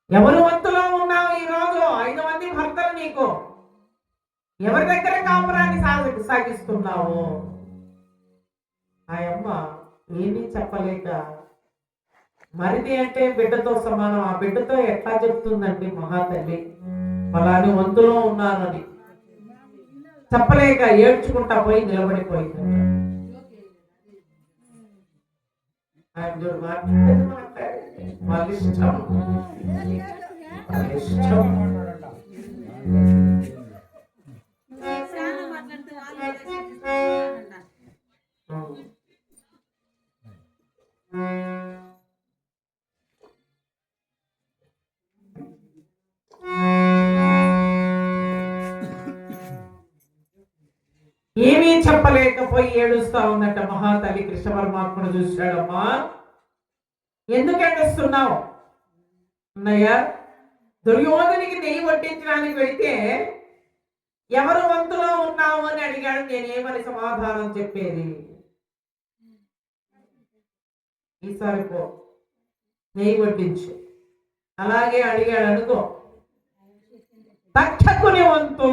ఎవరు వంతులో ఉన్నావు ఈ రోజు? 5 మంది భర్తలు నీకు, ఎవరి దగ్గర కాపురాన్ని సాగిస్తున్నావు? ఆ అమ్మ ఏమీ చెప్పలేక, మరిది అంటే బిడ్డతో సమానం, ఆ బిడ్డతో ఎట్లా చెప్తుందండి మహాతల్లి ఫలాని వంతులో ఉన్నానని? చెప్పలేక ఏడ్చుకుంటా పోయి నిలబడిపోయింది. వాళ్ళ ఇష్టం. ఏమీ చెప్పలేకపోయి ఏడుస్తా ఉందట మహాతల్లి. కృష్ణ పరమాత్మను చూశాడమ్మా, ఎందుకు ఏడుస్తున్నావు? అన్నయ్య, దుర్యోధనికి నెయ్యి వడ్డించడానికి వెళితే ఎవరు వంతులో ఉన్నావు అని అడిగాడు, నేనేమని సమాధానం చెప్పేది? ఈసారి పో నెయ్యి వడ్డించు. అలాగే అడిగాడు అనుకో, తక్షకుని వంతు.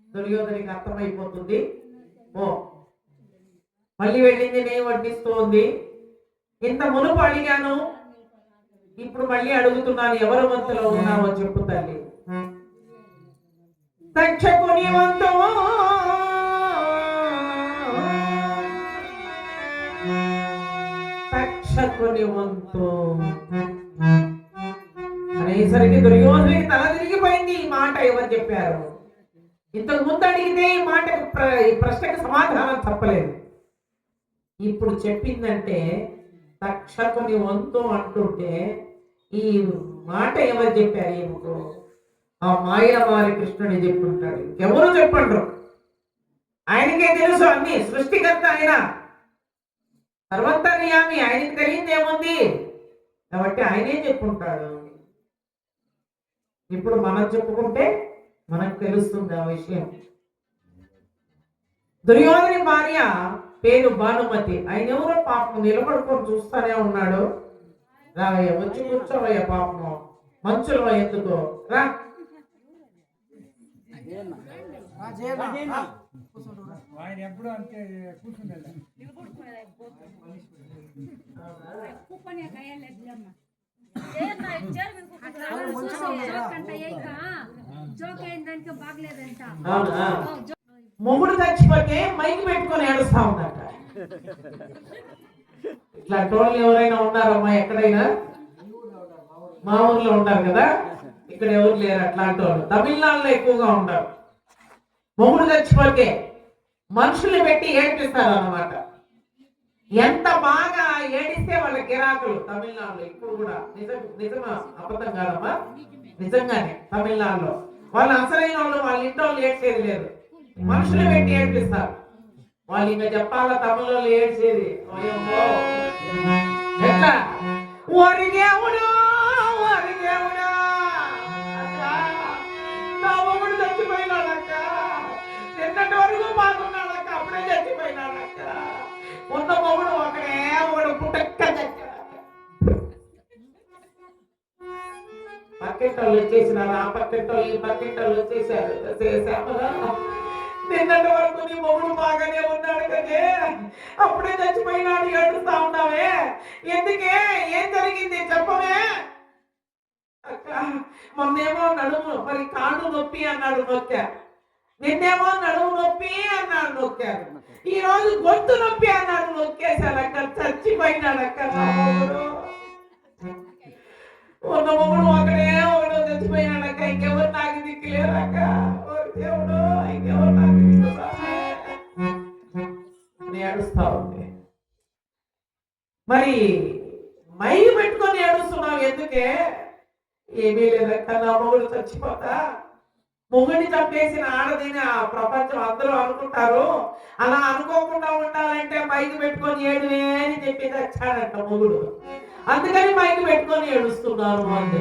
దుర్యోధనికి అర్థమైపోతుంది, ఓ మళ్ళీ వెళ్ళింది నెయ్యి వడ్డిస్తోంది. ఇంత మునుపు అడిగాను, ఇప్పుడు మళ్ళీ అడుగుతున్నాను, ఎవరు వంతులో ఉన్నావో చెప్పు తల్లి. తక్షకుని వంతు తక్షకుని వంతు అనేసరికి దుర్యోధనికి తల తిరిగిపోయింది. ఈ మాట ఎవరు చెప్పారు? ఇంతకు ముందు అడిగితే ఈ మాటకు ఈ ప్రశ్నకు సమాధానం చెప్పలేదు. ఇప్పుడు చెప్పిందంటే తక్షకుని వంతు అంటుంటే ఈ మాట ఎవరు చెప్పారు? ఏమిటో ఆ మాయమారి కృష్ణుని చెప్పుంటాడు, ఇంకెవరు చెప్పండ్రు. ఆయనకే తెలుసు అన్ని, సృష్టికర్త ఆయన, సర్వంతర్యామి, ఆయనకి తెలియదు ఏముంది కాబట్టి ఆయనే చెప్పుంటాడు. ఇప్పుడు మనం చెప్పుకుంటే మనకు తెలుస్తుంది ఆ విషయం. దుర్యోధని భార్య పేరు భానుమతి. ఆయన ఎవరో పాపం నిలబడుకొని చూస్తానే ఉన్నాడు. రావయ్య, వచ్చి కూర్చోవయ్య, పాపం మంచులో ఎందుకో రా. ఎప్పుడు అంతే కూర్చుండే మొగుడు చచ్చిపోతే మైకి పెట్టుకొని ఏడుస్తా ఉందట. ఇట్లాంటి వాళ్ళు ఎవరైనా ఉన్నారమ్మా ఎక్కడైనా? మా ఊర్లో ఉంటారు కదా, ఇక్కడ ఎవరు లేరు అట్లాంటి వాళ్ళు. తమిళనాడులో ఎక్కువగా ఉంటారు. మొగుడు చచ్చిపోతే మనుషుల్ని పెట్టి ఏడిపిస్తారు అన్నమాట. ఎంత బాగా ఏడిస్తే వాళ్ళ గిరాకులు తమిళనాడులో ఇప్పుడు కూడా. నిజమా అబద్ధం కాదమ్మా, నిజంగానే తమిళనాడులో వాళ్ళు అసలైన వాళ్ళు వాళ్ళ ఇంట్లో ఏడ్చేది లేదు, మనుషులు పెట్టి ఏడిపిస్తారు. వాళ్ళు ఇంకా చెప్పాలా తమిళలో ఏడ్చేది ఎట్లా? ఓరి దేవుడు, ఓరి దేవుడా, నా మొగుడు చచ్చిపోయినాడక్క, నిన్నటి వరకు బాగున్నాడక్క, అప్పుడే చచ్చిపోయినాడక్క. ఉన్న మొగుడు ఒకడే ఒకడు పుట్టక్క చచ్చాడు. పక్కింటోళ్ళు వచ్చేసినారు, ఆ పక్కింటోళ్ళు ఈ పక్కింటోళ్ళు వచ్చేసారు. నిన్నటి వరకు నీ మొగుడు బాగానే ఉన్నాడు కదే, అప్పుడే చచ్చిపోయినాడు ఏడుస్తా ఉన్నావే, ఎందుకే? ఏం జరిగింది చెప్పవే? అక్క మొన్నేమో నడుము మరి కాళ్ళు నొప్పి అన్నాడు నొక్కా, నిన్నేమో నడుము నొప్పి అన్నాడు నొక్కారు, ఈ రోజు గొంతు నొప్పి అన్నాడు నొక్కేశాడు అక్క. చచ్చిపోయినాడు అక్క నా మొగుడు. ఉన్న మొగుడు ఒకడే ఒకడు చచ్చిపోయినాడు అక్క. ఇంకెవరు నాకు దిక్కులేరు అక్క. ఓ దేవుడు, ఇంకెవరు నాకు దిక్కురా అని ఏడుస్తా ఉంది. మరి మైలు పెట్టుకొని ఏడుస్తున్నావు ఎందుకే? ఏమీ లేదక్క, నా మొగుడు చచ్చిపోతా. మొగుడిని చంపేసిన ఆడదిని ఆ ప్రపంచం అందరూ అనుకుంటారు. అలా అనుకోకుండా ఉండాలంటే మైకు పెట్టుకొని ఏడువే అని చెప్పి తెచ్చాడంట మొగుడు. అందుకని మైకు పెట్టుకొని ఏడుస్తున్నారు వాళ్ళు.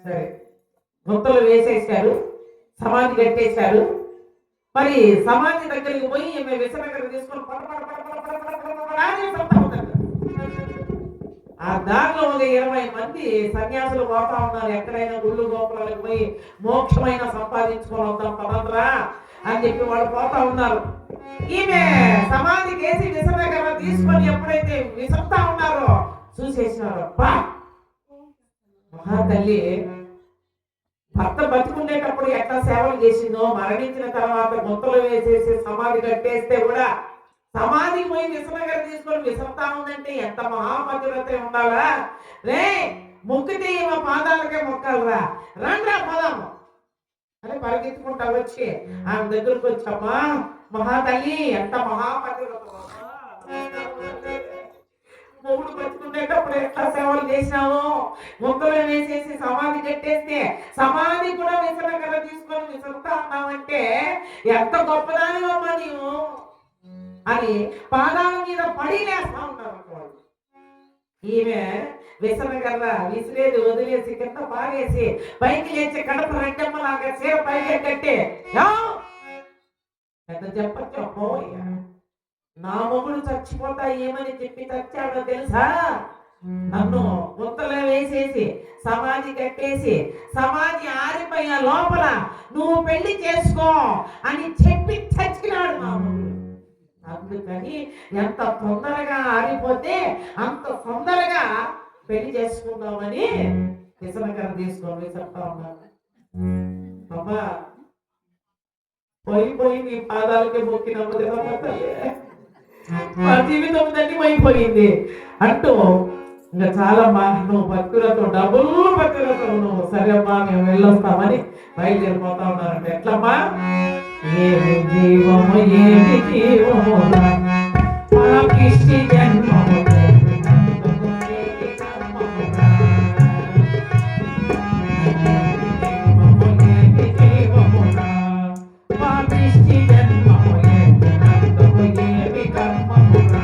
సరే, గుంతలు వేసేశారు, సమాధి కట్టేశారు. మరి సమాధి దగ్గరికి పోయి ఈమె విసనగర తీసుకొని ఆ దారిలో ఒక 20 మంది సన్యాసులు పోతా ఉన్నారు. ఎక్కడైనా గుళ్ళు గోపురాలకు పోయి మోక్షమైన సంపాదించుకొని వద్దాం పదంరా అని చెప్పి వాళ్ళు పోతా ఉన్నారు. ఈమె సమాధి కేసి విసనగర తీసుకొని ఎప్పుడైతే విసురుతా ఉన్నారో చూసేసినారు. మహాతల్లి భర్త బతుకుండేటప్పుడు ఎట్లా సేవలు చేసిందో, మరణించిన తర్వాత గుంతలు వేసేసి సమాధి కట్టేస్తే కూడా సమాధి పోయి విసనగర తీసుకొని విసరుతా ఉందంటే ఎంత మహాపతివ్రత ఉండాలా? రే మొక్కితే మా పాదాలకే మొక్కాలరా, రండ్రా పోదాము అని పరిగెత్తుకుంటా వచ్చి ఆమె దగ్గరకు వచ్చామా, మహాతల్లి ఎంత మహాపతివ్రత, మొగుడు బతుకునేటప్పుడు ఎట్లా సేవలు చేసినావు, ముక్కలు వేసేసి సమాధి కట్టేస్తే సమాధి కూడా విసనగర తీసుకొని విసురుతా ఉన్నావంటే ఎంత గొప్పదానివమ్మా నీవు అని పాదాల మీద పడి లేస్తా ఉన్నారు వాళ్ళు. ఈమె విసనగర్ర విసిరేది వదిలేసి కింద పారేసి పైకి లేచి కడప రెడ్డమ్మలాగా చీర పైకి కట్టి పెద్ద చెప్పచ్చో, నా మొగుడు చచ్చిపోతా ఏమని చెప్పి చచ్చాడో తెలుసా? నన్ను గుంతలో వేసేసి సమాధి కట్టేసి సమాధి ఆరిపోయిన లోపల నువ్వు పెళ్లి చేసుకో అని చెప్పి చచ్చినాడు నా మొగుడు. అందుకని ఎంత తొందరగా ఆరిపోతే అంత తొందరగా పెళ్లి చేసుకుందామని విసనగర తీసుకొని చెప్తా ఉన్నాను. అమ్మా పోయి నీ పాదాలకి మొక్కినప్పుడు మా జీవితం ధన్యమైపోయింది అంటూ ఇంకా చాలా మా నువ్వు భక్తులతో డబుల్ భక్తులతో నువ్వు సరే అమ్మా మేము వెళ్ళొస్తామని బయలుదేరిపోతా ఉన్నారంటే ఎట్లమ్మా? ఏమి జీవము ఏమి జీవము పాపిష్టి జన్మము పాపిష్టి జన్మము ఏమి కర్మమురా.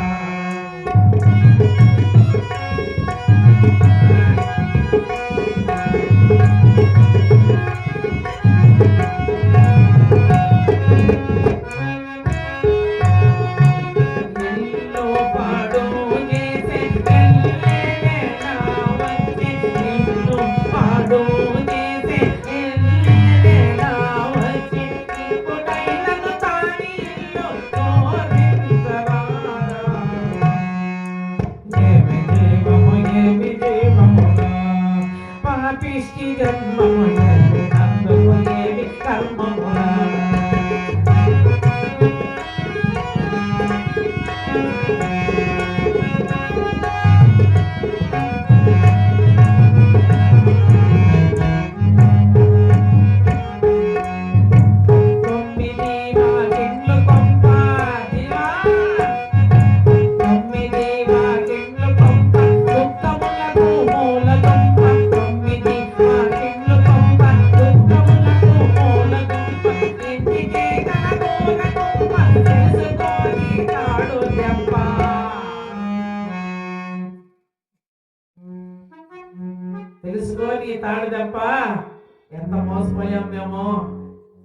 తెలుసుకోని తాడు తప్ప ఎంత మోసపోయాం మేము,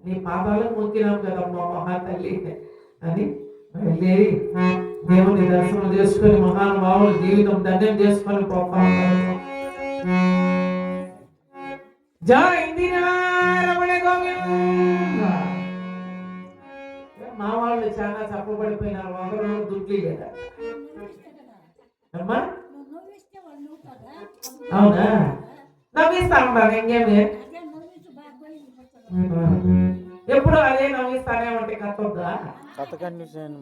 నీ పాదాలకు మొక్కినాం కదమ్మా మహాతల్లి అని బయలుదేరి దేవుని దర్శనం చేసుకొని మహానుభావులు జీవితం ధన్యం చేసుకొని పోతా ఉన్నారు. జై రమణ గోవింద. మా వాళ్ళు చాలా చప్పబడిపోయినారు, ఒకరు దుడ్లు లేదా అమ్మా? అవునా? నవ్విస్తా నవ్విస్తా ఉంటాను ఇంకేమి ఎప్పుడు అదే నవ్విస్తానే ఉంటే కథ వద్దా? కథ కండిషన్